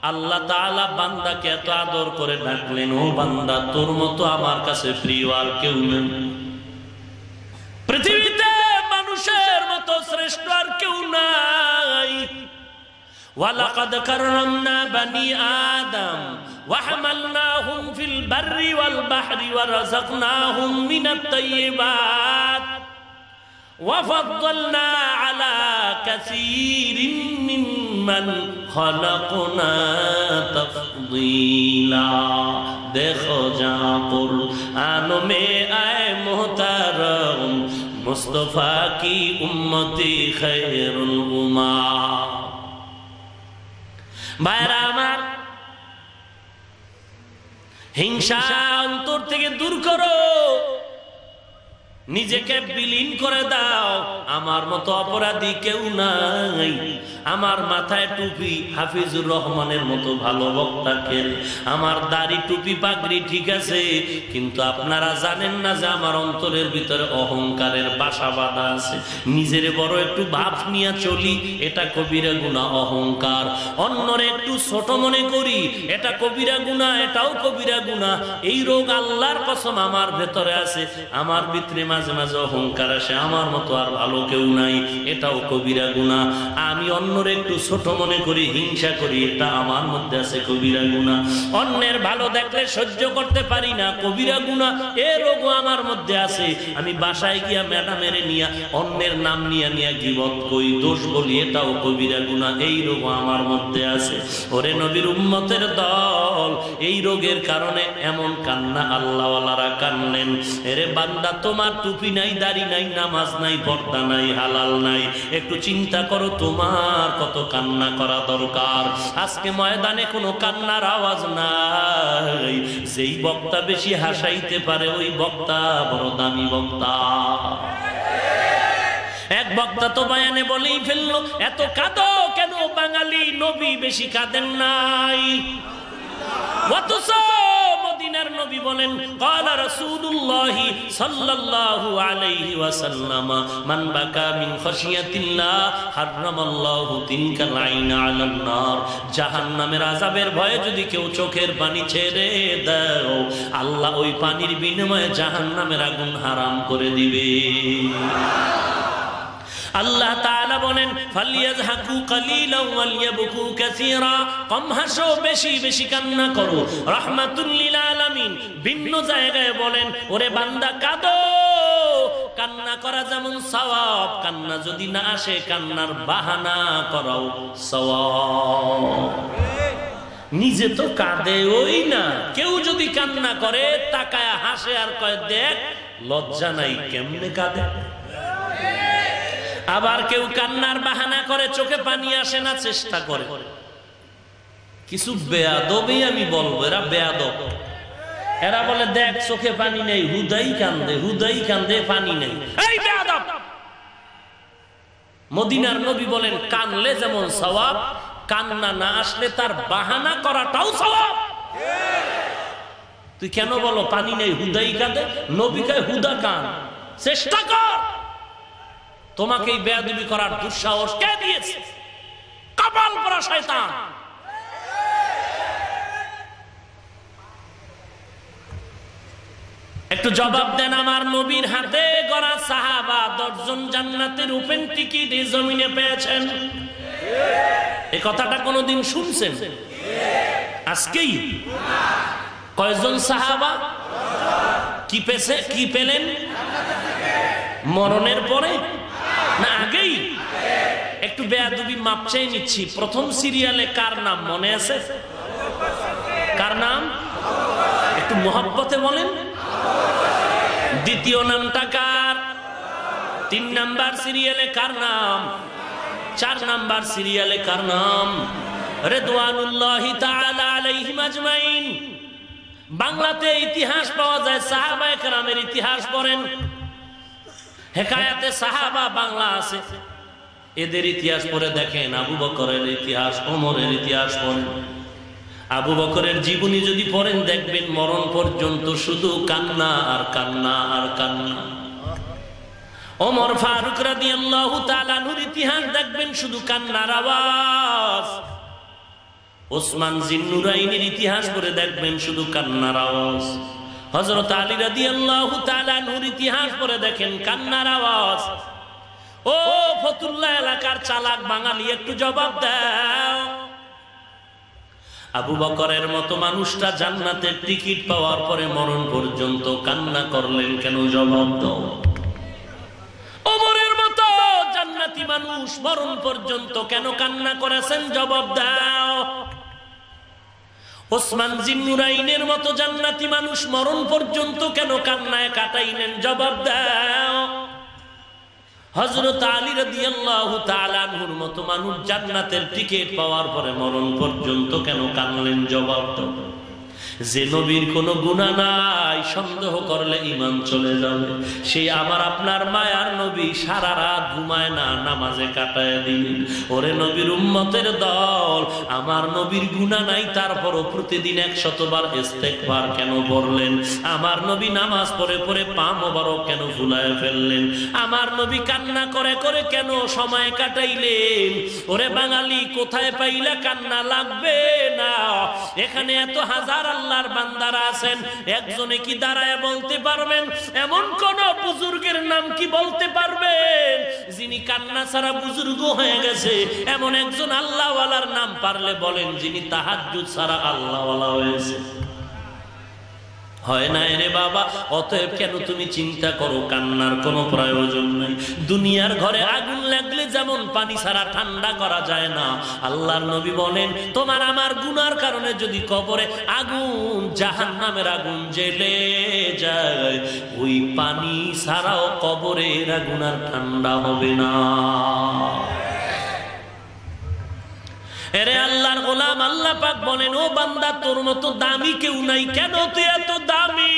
আল্লাহ তাআলা বান্দাকে এত আদর করে ডাকলেন, ও বান্দা তোর মতো আমার কাছে প্রিয় আর কেউ নেই। পৃথিবীতে মানুষের মতো শ্রেষ্ঠ আর কেউ নাই। ওয়ালাকাদ কাররামনা বানি আদম وحملناهم في البر والبحر ورزقناهم من الطيبات وفضلنا على كثير ممن خلقنا تفضيلا। देखो जा कुरान में आए मोहतरम, मुस्तफा की उम्मती खैरुल उम्मा। भाईरा আমার, হিংসা অন্তর থেকে দূর করো, নিজেকে বিলীন করে দাও। আমার মতো অপরাধী কেউ নাই। আমার মাথায় টুপি হাফিজুর রহমানের মতো ভালো বক্তা কেন? আমার দাড়ি টুপি পাগড়ি ঠিক আছে, কিন্তু আপনারা জানেন না যে আমার অন্তরের ভিতরে অহংকারের বাসা বাঁধা আছে। নিজের বড় একটু ভাব নিয়ে চলি, এটা কবিরা গুনাহ অহংকার। অন্যরে একটু ছোট মনে করি, এটা কবিরা গুনাহ, এটাও কবিরা গুনাহ। এই রোগ আল্লাহর কসম আমার ভেতরে আছে। আমার ভিতরে মাঝে মাঝে অহংকার আসে, আমার মতো আর ভালো কেউ নাই, এটাও কবিরা গুনাহ। আমি অন্যরে একটু ছোট মনে করি, হিংসা করি, এটা আমার মধ্যে আছে কবিরা গুনাহ। অন্যের ভালো দেখলে সহ্য করতে পারি না, কবিরা গুনাহ। এ রোগও আমার মধ্যে আছে। আমি বাসায় গিয়া ম্যাডামের নিয়া অন্যের নাম নিয়া নিয়া গীবত কই, দোষ বলি, এটাও কবিরা গুনাহ। এই রোগও আমার মধ্যে আছে। ওরে নবীর উম্মতের দল, এই রোগের কারণে এমন কান্না আল্লাহওয়ালারা কানলেন। এরে বান্দা, তোমার টুপি নাই, দাড়ি নাই, নামাজ নাই, পর্দা নাই, হালাল নাই, একটু চিন্তা করো তোমার কত কান্না করা দরকার। আজকে ময়দানে কোনো কান্নার আওয়াজ নাই। যেই বক্তা বেশি হাসাইতে পারে ওই বক্তা বড় দামি বক্তা। এক বক্তা তো বয়ানে বলেই ফেললো, এত কাঁদো কেন বাঙালি, নবী বেশি কাঁদেন নাই। অথচ মদিনার নবী বলেন, ক্বালা রাসূলুল্লাহ সাল্লাল্লাহু আলাইহি ওয়াসাল্লাম, মান বাকা মিন খাশিয়াতিল্লাহ হারামাল্লাহু তিনকাল আইনা আলান নার। জাহান্নামের আযাবের ভয়ে যদি কেউ চোখের পানি ছেড়ে দাও, আল্লাহ ওই পানির বিনিময়ে জাহান্নামের আগুন হারাম করে দিবে। আল্লাহ তাআলা বলেন, ফালিয়াযহাকু কালীলান ওয়ালিয়াবকু কাসীরা। কম হাসো, বেশি বেশি কান্না করো। রাহমাতুল লিল আলামিন ভিন্ন জায়গায় বলেন, ওরে বান্দা কাঁদো। কান্না করা যেমন সওয়াব, কান্না যদি না আসে কান্নার বাহানা করাও সওয়াব। নিজে তো কাঁদে ওই না, কেউ যদি কান্না করে তাকায় হাসে আর কয়, দেখ লজ্জা নাই, কেমনে কাঁদে। আবার কেউ কান্নার বাহানা করে, চোখে পানি আসে না, চেষ্টা করে। কিছু বেয়াদবই আমি বলবো, এরা বেয়াদব। এরা বলে, দেখ চোখে পানি নেই, হুদাই কান্দে, হুদাই কান্দে, পানি নেই। এই বেয়াদব! মদিনার নবী বলেন, কানলে যেমন সওয়াব, কান্না না আসলে তার বাহানা করাটাও সওয়াব। তুই কেন বলো পানি নেই, হুদাই কাঁদে? নবী কয় হুদা কান, চেষ্টা কর। তোমাকে এই বেয়াদবি করার দুঃসাহস কে দিয়েছে? কপাল পরা শয়তান। একটু জবাব দেন, আমার নবীর হাতে গড়া সাহাবা 10 জন জান্নাতের ওপেন টিকিট এই জমিনে পেয়েছেন। এই কথাটা কোনদিন শুনছেন? আজকেই? কয়জন সাহাবা? কি পেছে, কি পেলেন? মরণের পরে না আগেই? একটু বেয়াদবি মাপ চেয়ে নিচ্ছি। প্রথম সিরিয়ালে কার নাম মনে আছে? কার নাম? একটু মোহাব্বতে বলেন। দ্বিতীয় নামটা কার? 3 নাম্বার সিরিয়ালে কার নাম? 4 নাম্বার সিরিয়ালে কার নাম? রিদওয়ানুল্লাহি তাআলা আলাইহিম আজমাইন। বাংলাতে ইতিহাস পাওয়া যায়, সাহাবায়ে কেরামের ইতিহাস পড়েন। হেকায়াতে সাহাবা বাংলা আছে, এদের ইতিহাস পড়ে দেখেন। আবু বকরের ইতিহাস, ওমরের ইতিহাস পড়েন। আবু বকরের জীবনী যদি পড়েন দেখবেন মরণ পর্যন্ত শুধু কান্না আর কান্না আর কান্না। ওমর ফারুক রাদিয়াল্লাহু তাআলা আনহুর ইতিহাস দেখবেন শুধু কান্নার আওয়াজ। ওসমান জিন্নুরাইনের ইতিহাস পড়ে দেখবেন শুধু কান্নার আওয়াজ। হযরত আলী রাদিয়াল্লাহু তাআলা আনহুর ইতিহাস পড়ে দেখেন কান্নার আওয়াজ। ও ফতুল্লাহ এলাকার চালাক বাঙালি, একটু জবাব দাও। আবু বকরের মতো মানুষটা জান্নাতের টিকিট পাওয়ার পরে মরণ পর্যন্ত কান্না করলেন কেন? জবাব দাও। ওমরের মতো জান্নাতি মানুষ মরণ পর্যন্ত কেন কান্না করেছেন? জবাব দাও। ওসমান জিন্নুরাইনের মতো জান্নাতি মানুষ মরণ পর্যন্ত কেন কান্নায় কাটাইলেন? জবাব দাও। হযরত আলী রাদিয়াল্লাহু তাআলা আনহুর মতো মানুষ জান্নাতের টিকিট পাওয়ার পরে মরণ পর্যন্ত কেন কাঁদলেন? জবাব দাও। যে নবীর কোনো গুনাহ নাই, সন্দেহ করলে ঈমান চলে যাবে। সেই আমার আপনার মায়ার নবী সারা রাত ঘুমায় না, নামাজে কাটায় দিলেন। ওরে নবীর উম্মতের দল, আমার নবীর গুনাহ নাই, তারপরও প্রতিদিন 100 বার ইস্তেগফার কেন পড়লেন? আমার নবী নামাজ পড়ে পড়ে পা মোবারক কেন ফুলায় ফেললেন? আমার নবী কান্না করে করে কেন সময় কাটাইলেন? ওরে বাঙালি, কোথায় পাইলা কান্না লাগবে না? এখানে এত হাজার আল্লাহর বান্দারা আছেন, একজনে কি দাঁড়ায় বলতে পারবেন? এমন কোন বুজুর্গের নাম কি বলতে পারবেন যিনি কান্না ছাড়া বুজুর্গ হয়ে গেছে? এমন একজন আল্লাহওয়ালার নাম পারলে বলেন যিনি তাহাজ্জুদ ছাড়া আল্লাহওয়ালা হয়েছে? হয় না রে বাবা। অতএব কেন তুমি চিন্তা করো? কান্নার কোনো প্রয়োজন নাই। দুনিয়ার ঘরে আগুন লাগলে যেমন পানি ছাড়া ঠান্ডা করা যায় না, আল্লাহর নবী বলেন তোমার আমার গুনার কারণে যদি কবরে আগুন, জাহান্নামের আগুন জ্বলে যায়, ওই পানি ছাড়াও কবরের আগুন আর ঠান্ডা হবে না। এরে আল্লাহর গোলাম, আল্লাহ পাক বলেন ও বান্দা, তোর মতো দামি কেউ নাই। কেন তুই এত দামি?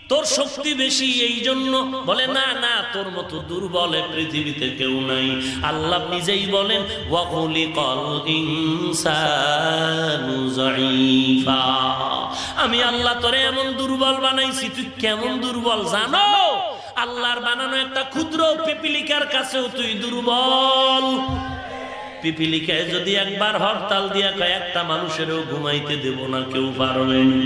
তোর শক্তি বেশি এই জন্য? বলে না না, তোর মতো দুর্বল পৃথিবীতে কেউ নাই। আল্লাহ নিজেই বলেন ওয়া খুলিকাল ইনসানু যায়ীফা, আমি আল্লাহ তোরে এমন দুর্বল বানাইছি। তুই কেমন দুর্বল জানো? আল্লাহর বানানো একটা ক্ষুদ্র পিপিলিকার কাছেও তুই দুর্বল। পিপিলিকায় যদি একবার হরতাল দিয়া কয় একটা মানুষেরও ঘুমাইতে দেব না, কেউ পারবে না।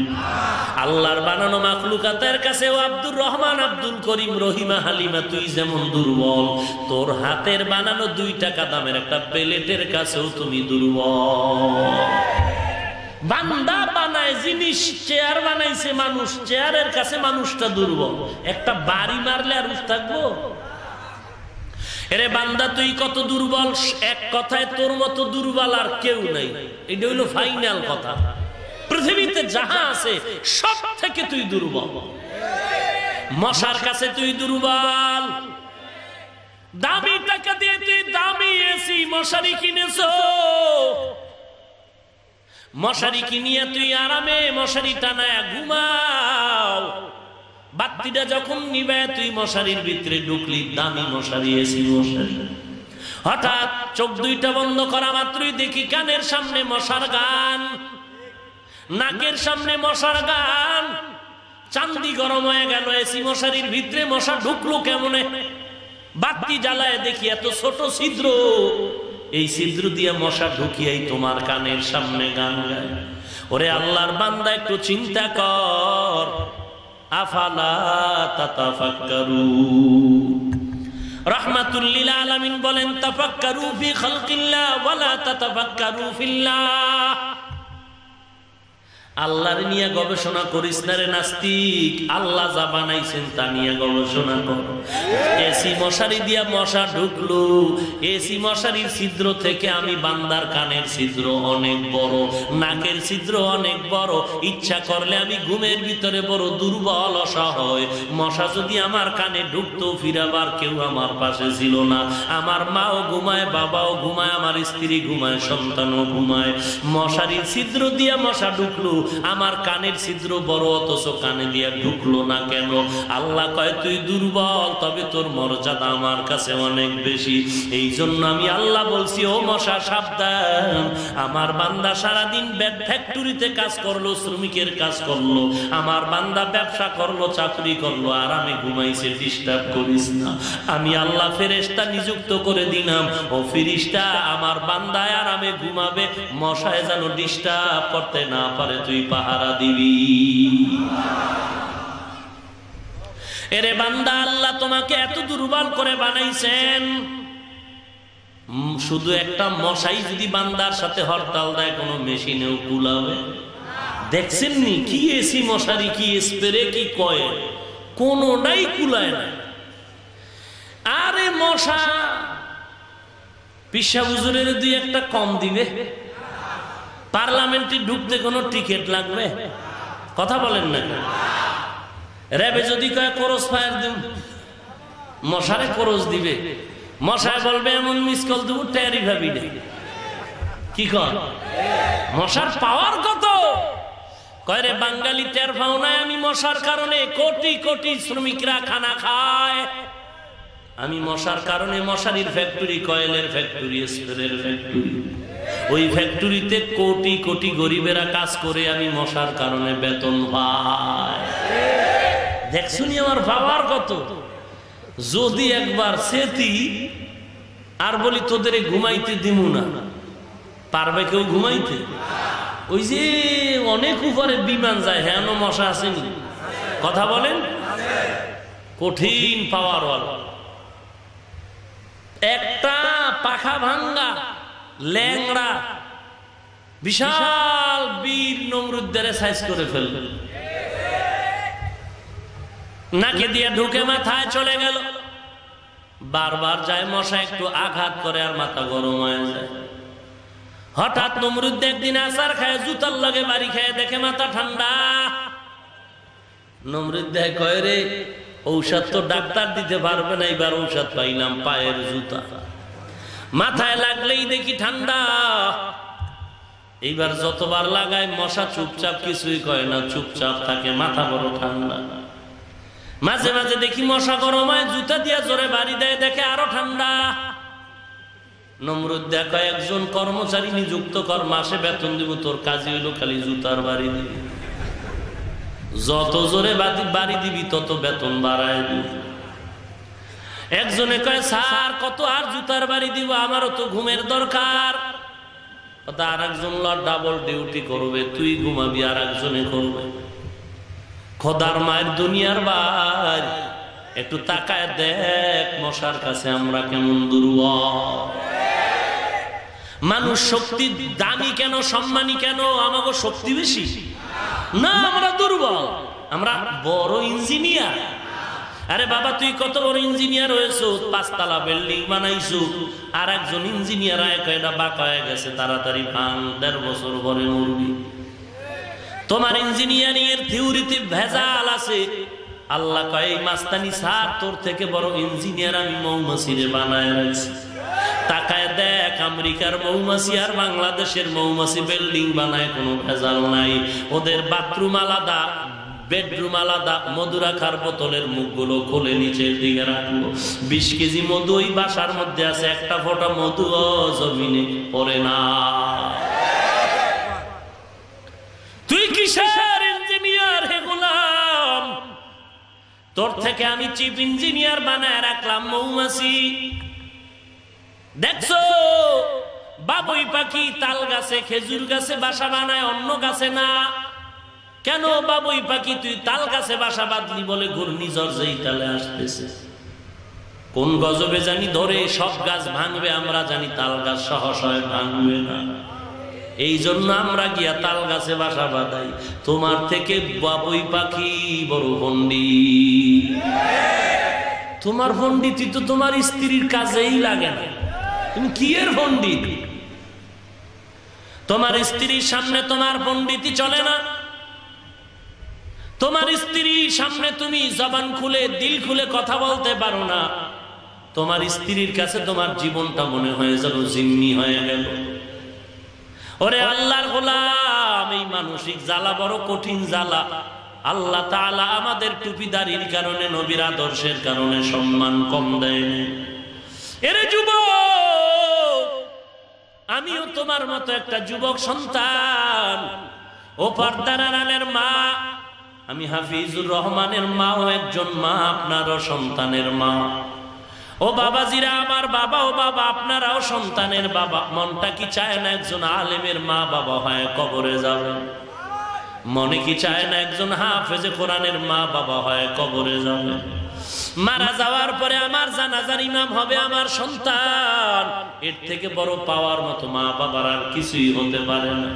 আল্লাহর বানানো মাখলুকাতের কাছেও আব্দুর রহমান, আব্দুল করিম, রহিমা, হালিমা তুই যেমন দুর্বল, তোর হাতের বানানো 2 টাকা দামের একটা প্লেটের কাছেও তুমি দুর্বল। বান্দা বানায় জিনিস, চেয়ার বানাইছে মানুষ, চেয়ারের কাছে মানুষটা দুর্বল। একটা বাড়ি মারলে আর উঠ থাকবো? এরে বান্দা, তুই কত দুর্বল! এক কথায় তোর মতো দুর্বল আর কেউ নাই। এটা হইল ফাইনাল কথা। পৃথিবীতে যাহা আছে সব থেকে তুই দুর্বল। মশার কাছে তুই দুর্বল। দামি টাকা দিয়ে তুই দামি এসি মশারি কিনেছো, মশারি কিনিয়া তুই আরামে মশারি টানায় ঘুমাও। বাতিটা যখন নিবে তুই মশারির ভিতরে ঢুকলি, দামি মশারি, এসি মশারি। হঠাৎ চোখ 2টা বন্ধ করা মাত্রই দেখি কানের সামনে মশার গান, নাকের সামনে মশার গান। চান্দি গরম হয়ে গেল, এসি মশারির ভিতরে মশা ঢুকলো কেমনে? বাতি জ্বালায় দেখি এত ছোট ছিদ্র, এই ছিদ্র দিয়ে মশা ঢুকিয়াই তোমার কানের সামনে গান গায়। ওরে আল্লাহর বান্দা, একটু চিন্তা কর। আফালা তাতাফাক্কারুন। রাহমাতুল লিল আলামিন বলেন তাফাক্কারু ফি খালকিল্লাহ ওয়ালা তাতাফাক্কারু ফিল্লাহ। আল্লাহর নিয়ে গবেষণা করিস না রে নাস্তিক। আল্লাহ যা বানাইছেন তা নিয়ে গবেষণা কর। এসি মশারি দিয়া মশা ঢুকলো, এসি মশারির ছিদ্র থেকে আমি বান্দার কানের ছিদ্র অনেক বড়, নাকের ছিদ্র অনেক বড়। ইচ্ছা করলে আমি ঘুমের ভিতরে বড় দুর্বল, অসহায়। মশা যদি আমার কানে ঢুকতো, ফিরাবার কেউ আমার পাশে ছিল না। আমার মাও ঘুমায়, বাবাও ঘুমায়, আমার স্ত্রী ঘুমায়, সন্তানও ঘুমায়। মশারির ছিদ্র দিয়া মশা ঢুকলো, আমার কানের ছিদ্র বড়, অথচ কানে দিয়া ঢুকলো না কেন? আল্লাহ কয় তুই দুর্বল, তবে তোর মর্যাদা আমার কাছে অনেক বেশি। এই জন্য আমি আল্লাহ বলছি, ও মশা সাবধান। আমার বান্দা সারাদিন ফ্যাক্টরিতে কাজ করলো, শ্রমিকের কাজ করলো, আমার বান্দা ব্যবসা করলো, চাকরি করলো, আরামে ঘুমাইছে, ডিস্টার্ব করিস না। আমি আল্লাহ ফেরেশতা নিযুক্ত করে দিলাম, ও ফেরেশতা আমার বান্দায় আরামে ঘুমাবে, মশায় যেন ডিস্টার্ব করতে না পারে, তুই পাহারা দিবি। এরে বান্দা, আল্লাহ তোমাকে এত দুর্বল করে বানাইছেন। শুধু একটা মশাই যদি বান্দার সাথে হরতাল দেয়, কোনো মেশিনেও কুলাবে? দেখছেন নি কি এসি মশারি, কি স্প্রে, কি কয়েল, কোনটাই কুলায় না। আরে মশা পিসা হুজুরের 2-1 কম দিবে? পার্লামেন্টে ঢুকতে কোনো টিকিট লাগবে? কথা বলেন না। র্যাবে যদি কয় ক্রস ফায়ার দিন, মশারে ক্রস দিবে। মশায় বলবে এমন মিস কল দেবো টেরি ভাবি না। কি কর? মশার পাওয়ার কত? কয় রে বাঙালি টের পাও না আমি মশার কারণে কোটি কোটি শ্রমিকরা খানা খায়, আমি মশার কারণে মশারির ফ্যাক্টরি, কয়েলের ফ্যাক্টরি, স্প্রের ফ্যাক্টরি, ওই ফ্যাক্টরিতে কোটি কোটি গরিবেরা কাজ করে আমি মশার কারণে বেতন পাই। দেখছুনি আমার বাবার কত। যদি একবার সেতি আর বলি তোদের ঘুমাইতে দিমু না, পারবে কেউ ঘুমাইতে? ওই যে অনেক উপরে বিমান যায়, হ্যাঁ মশা আসেনি? কথা বলেন, কঠিন পাওয়ার ওয়ালা। একটা পাখা ভাঙ্গা ল্যাংড়া বিশাল বীর নমরুদ্দের সাইজ করে ফেলবে, নাকে দিয়ে ঢুকে মাথায় চলে গেল। বারবার যায় মশা, একটু আঘাত করে আর মাথা গরম হয়ে যায়। হঠাৎ নমরুদ একদিন আসার খায়, জুতার লগে বাড়ি খায়, দেখে মাথা ঠান্ডা। নমরুদ দেয়, কয় রে ঔষধ তো ডাক্তার দিতে পারবে না, এবার ঔষধ পাইলাম পায়ের জুতা, মাথায় লাগলেই দেখি ঠান্ডা। এইবার যতবার লাগায় মশা চুপচাপ কিছুই কয় না, চুপচাপ থাকে, মাথা বড় ঠান্ডা। মাঝে মাঝে দেখি মশা গরম হয়, জুতা দিয়া জোরে বাড়ি দেয়, দেখে আরো ঠান্ডা। নমরুদ দেখো একজন কর্মচারী নিযুক্ত কর, মাসে বেতন দিব, তোর কাজে হইলো খালি জুতার বাড়ি দিবি, যত জোরে বাড়ি দিবি তত বেতন বাড়ায় দিবি। একজনে কয় স্যার কত আর জুতার বাড়ি দিব, আমারও তো ঘুমের দরকার। আর একজন ডাবল ডিউটি করবে, তুই ঘুমাবি আর একজনে করবে। খোদার মায়ের দুনিয়ার ভাই, একটু তাকায় দেখ মশার কাছে আমরা কেমন দুর্বল। মানুষ শক্তি দামি কেন, সম্মানী কেন? আমাকে শক্তি বেশি না, আমরা দুর্বল। আমরা বড় ইঞ্জিনিয়ার। আরে বাবা তুই কত বড় ইঞ্জিনিয়ার হয়েছো, ৫ তলা বিল্ডিং বানাইছো, আর একজন ইঞ্জিনিয়ার এটা বাঁকা হয়ে গেছে, তাড়াতাড়ি ভাঙ, ১.৫ বছর পরে মরবি। তোমার ইঞ্জিনিয়ারিং এর থিওরিতে ভেজাল আছে। আল্লাহ কয় মাস্তানি স্যার, তোর থেকে বড় ইঞ্জিনিয়ার আমি মৌমাছিরে বানায় রাখছি। তাকায় দেখ আমেরিকার মৌমাছি আর বাংলাদেশের মৌমাছি বিল্ডিং বানায়, কোনো ভেজাল নাই। ওদের বাথরুম আলাদা, বেডরুম আলাদা, মধু রাখার বোতলের মুখগুলো খুলে নিচের দিকে রাখবো। ২০ কেজি মধু ওই বাসার মধ্যে আছে, একটা ফোঁটা মধু জমিনে পড়ে না। তুই কিসের ইঞ্জিনিয়ার হে গোলাম? তোর থেকে আমি চিফ ইঞ্জিনিয়ার বানায় রাখলাম মৌমাছি। দেখছো বাবুই পাখি তাল গাছে, খেজুর গাছে বাসা বানায়, অন্য গাছে না। কেন বাবুই পাখি তুই তাল গাছে বাসা বাঁধলি? বলে ঘূর্ণিঝড় যেই তালে আসতেছে, কোন গজবে জানি ধরে সব গাছ ভাঙবে, আমরা জানি তাল গাছ সহসয় ভাঙবে না। এই জন্য আমরা গিয়া তাল গাছে বাসা বাঁধাই। তোমার থেকে বাবুই পাখি বড় পণ্ডিত। তোমার পণ্ডিতি তো তোমার স্ত্রীর কাজেই লাগে না, তুমি কি এর পণ্ডিত? তোমার স্ত্রীর সামনে তোমার পণ্ডিতি চলে না। তোমার স্ত্রীর সামনে তুমি জবান খুলে দিল খুলে কথা বলতে পারো না। তোমার স্ত্রীর কাছে তোমার জীবনটা মনে হয়ে যেন জিম্মি হয়ে গেল। ওরে আল্লাহর গোলাম, এই মানসিক জ্বালা বড় কঠিন জ্বালা। আল্লাহ তাআলা আমাদের টুপিদারির কারণে, নবীর আদর্শের কারণে সম্মান কম দেয়নি। এরে যুবক, আমিও তোমার মতো একটা যুবক সন্তান। ও পর্দার আড়ালের মা, আমি হাফিজুর রহমানের মাও একজন মা, আপনারও সন্তানের মা। ও বাবাজিরা, আমার বাবা, ও বাবা আপনারাও সন্তানের বাবা। মনটা কি চায় না একজন আলেমের মা বাবা হয় কবরে যাবে? মনে কি চায় না একজন হাফেজে কোরআনের মা বাবা হয় কবরে যাবে? মারা যাওয়ার পরে আমার জানাজার ইমাম হবে আমার সন্তান। এর থেকে বড় পাওয়ার মতো মা বাবার আর কিছুই হতে পারে না।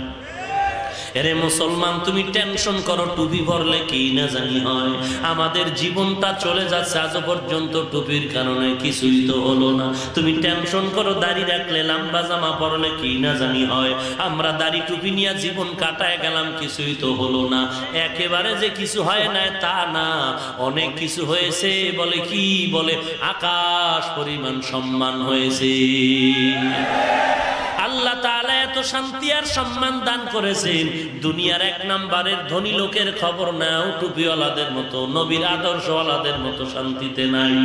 এরে মুসলমান, তুমি টেনশন করো টুপি ভরলে কি না জানি হয়। আমাদের জীবনটা চলে যাচ্ছে, আজ পর্যন্ত টুপির কারণে কিছুই তো হলো না। তুমি টেনশন করো দাড়ি রাখলে, লম্বা জামা পরলে কি না জানি হয়। আমরা দাড়ি টুপি নিয়ে জীবন কাটায় গেলাম, কিছুই তো হলো না। একেবারে যে কিছু হয় না তা না, অনেক কিছু হয়েছে। বলে কি? বলে আকাশ পরিমাণ সম্মান হয়েছে। আল্লাহ তাআলা এত শান্তি আর সম্মান দান করেছেন, দুনিয়ার 1 নম্বরের ধনী লোকের খবর নাও টুপিওয়ালাদের মতো, নবীর আদর্শওয়ালাদের মতো শান্তিতে নাই।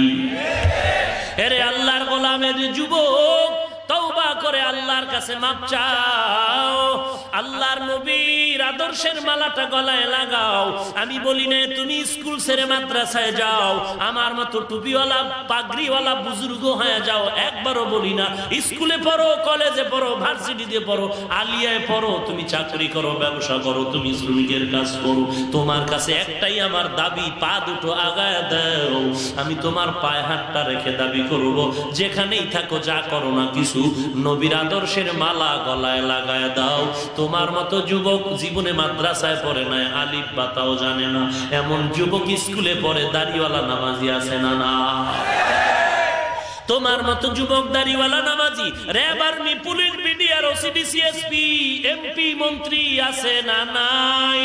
এরে আল্লাহর গোলামের যুবক, তওবা করে আল্লাহর কাছে মাপ চাও, আল্লাহর নবীর আদর্শের মালাটা গলায় লাগাও। আমি বলি না তুমি স্কুল ছেড়ে মাদ্রাসায় যাও, আমার মতো টুপিওয়ালা পাগড়িওয়ালা বুজুর্গ হয়ে যাও, একবারও বলি না। স্কুলে পড়ো, কলেজে পড়ো, ভার্সিটিতে পড়ো, আলিয়ায় পড়ো, তুমি চাকরি করো, ব্যবসা করো, তুমি শ্রমিকের কাজ করো, তোমার কাছে একটাই আমার দাবি, পা দুটো আগায় দাও। আমি তোমার পায়ে হাতটা রেখে দাবি করব, যেখানেই থাকো, যা করো না কিছু, নবীর আদর্শের মালা গলায় লাগায় দাও। তোমার মতো যুবক জীবনে মাদ্রাসায় পড়ে না, আলিফ বাতাও জানে না, এমন যুবক স্কুলে পড়ে, দাড়িওয়ালা নামাজি আছে না? না। তোমার মতো যুবক দাড়িওয়ালা নামাজি RAB, army, police, BDR, OCD, CSP, MP, মন্ত্রী আছে না? নাই।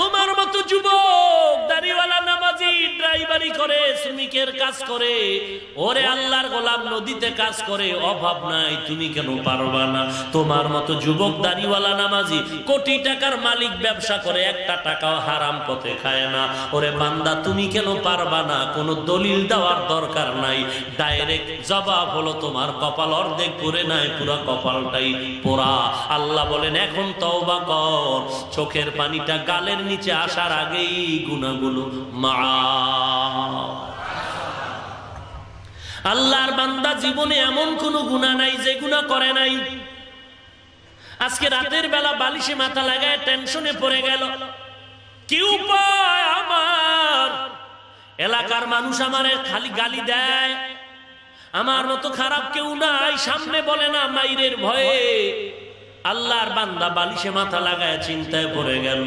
তোমার মতো যুবক দাড়িওয়ালা নামাজি ড্রাইভারি করে, শ্রমিকের কাজ করে, ওরে আল্লাহর গোলাম নদীতে কাজ করে, অভাব নাই, তুমি কেন পারবা না? তোমার মতো যুবক দাড়িওয়ালা নামাজি কোটি টাকার মালিক, ব্যবসা করে, একটা টাকাও হারাম পথে খায় না, ওরে বান্দা তুমি কেন পারবা না? কোনো দলিল দেওয়ার দরকার নাই, ডাইরেক্ট জবাব হলো তোমার কপাল অর্ধেক পড়ে নাই, পুরো কপালটাই পোড়া। আল্লাহ বলেন এখন তওবা কর, চোখের পানিটা গালের নিচে আসার আগেই গুনাহগুলো মাফ। আল্লাহর বান্দা জীবনে এমন কোন গুনাহ নাই যে গুনাহ করে নাই। আজকে রাতের বেলা বালিশে মাথা লাগায় টেনশনে পড়ে গেল, কি উপায় আমার? এলাকার মানুষ আমারে খালি গালি দেয়, আমার মতো খারাপ কেউ নাই, সামনে বলে না, মাইরের ভয়ে। আল্লাহর বান্দা বালিশে মাথা লাগায় চিন্তায় পড়ে গেল,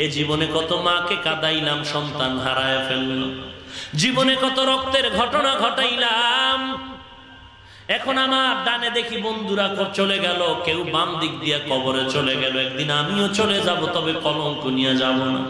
এ জীবনে কত মাকে কাঁদাইলাম, সন্তান হারায় ফেলল, জীবনে কত রক্তের ঘটনা ঘটাইলাম, এখন আমার ডানে দেখি বন্ধুরা চলে গেল, কেউ বাম দিক দিয়ে কবরে চলে গেল, একদিন আমিও চলে যাব, তবে কলঙ্ক নিয়ে যাব না।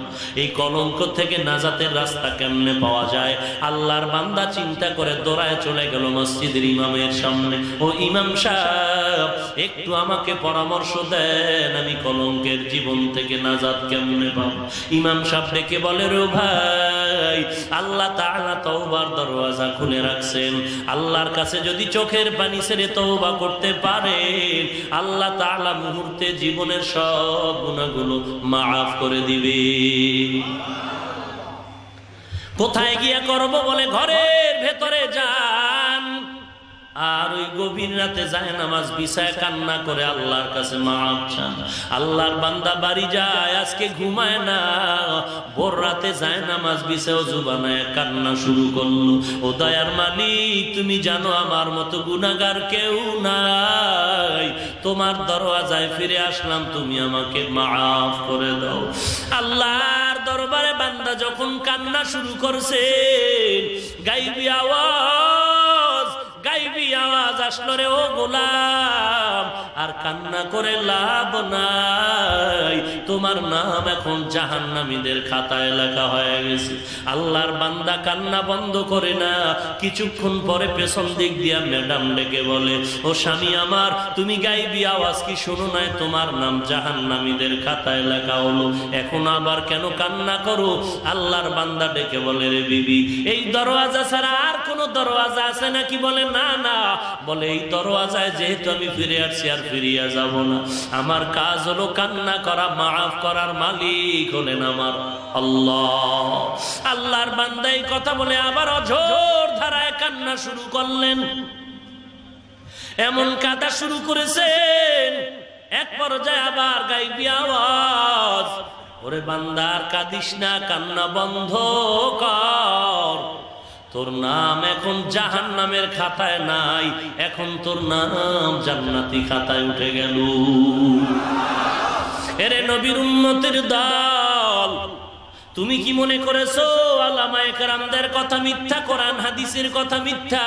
এই কলঙ্ক থেকে নাজাতের রাস্তা কেমনে পাওয়া যায়? আল্লাহর বান্দা চিন্তা করে দৌড়ায় চলে গেল মসজিদের ইমামের সামনে, ও ইমাম সাহেব একটু আমাকে পরামর্শ দেন, আমি কলঙ্কের জীবন থেকে নাজাত কেমনে পাবো? ইমাম সাহেব ডেকে বলে, রে ভাই, আল্লাহ তাআলা তওবার দরওয়াজা খুলে রাখছেন, আল্লাহর কাছে যদি চোখের পানি ছেড়ে তওবা করতে পারেন, আল্লাহ তাআলা মুহূর্তে জীবনের সব গুনাহগুলো মাফ করে দিবে। কোথায় গিয়া করব? বলে ঘরের ভেতরে যান, আর ওই গভীর রাতে যায় নামাজ বিছায় কান্না করে আল্লাহর কাছে মাফ চান। আল্লাহর বান্দা বাড়ি যায়, আজকে ঘুমায় না, ভোর রাতে যায় নামাজ বিছায় জুবানায় কান্না শুরু করলো, ও দয়ার মালিক তুমি জানো আমার মতো গুনাহগার কেউ নাই, তোমার দরওয়াজায় ফিরে আসলাম, তুমি আমাকে মাফ করে দাও। আল্লাহর দরবারে বান্দা যখন কান্না শুরু করছে, গাইবি আওয়াজ আসলো, রে ও গোলাম, আর কান্না করে লাভ নাই, তোমার নাম এখন জাহান্নামীদের খাতায় লেখা হয়ে গেছে। আল্লাহর বান্দা কান্না বন্ধ করে না, কিছুক্ষণ পরে পেছন দিক দিয়া ম্যাডাম ডেকে বলে, ও স্বামী আমার, তুমি গাইবি আওয়াজ কি শোনো নাই? তোমার নাম জাহান্নামীদের খাতায় লেখা হলো, এখন আবার কেন কান্না করো? আল্লাহর বান্দা ডেকে বলে, রে বিবি, এই দরওয়াজা ছাড়া আর কোন দরওয়াজা আছে নাকি? বলে না না। বলে এই দরওয়াজায় যেহেতু আমি ফিরে আসছি, আর ফিরিয়া যাব না, আমার কাজ হলো কান্না করা, মাফ করার মালিক হলেন আমার আল্লাহ। আল্লাহর বান্দা এই কথা বলে আবার অঝোর ধারায় কান্না শুরু করলেন, এমন কাঁদা শুরু করেছেন, এক পর্যায়ে আবার গাইবি আওয়াজ, ওরে বান্দা আর কাঁদিস না, কান্না বন্ধ কর, তোর নাম এখন জাহান্নামের খাতায় নাই, এখন তোর নাম জান্নাতি খাতায় উঠে গেল। এরে নবীর উম্মতের দল, তুমি কি মনে করেছো আলেমায়ে কেরামদের কথা মিথ্যা, কোরআন হাদিসের কথা মিথ্যা?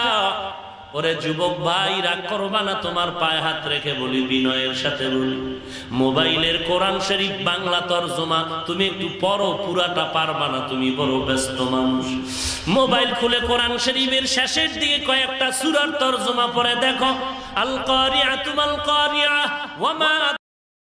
ওরে যুবক ভাই, রাগ করবা না, তোমার পায়ে হাত রেখে বলি, বিনয়ের সাথে বলি, মোবাইলের কোরআন শরীফ বাংলা তরজমা তুমি একটু পড়ো, পুরাটা পারবা না, তুমি বড় ব্যস্ত মানুষ। মোবাইল খুলে কোরআন শরীফের শেষের দিকে কয়েকটা সূরার তরজমা পড়ে দেখো। আল কারিআতু মাল কারিআহ ওয়া মা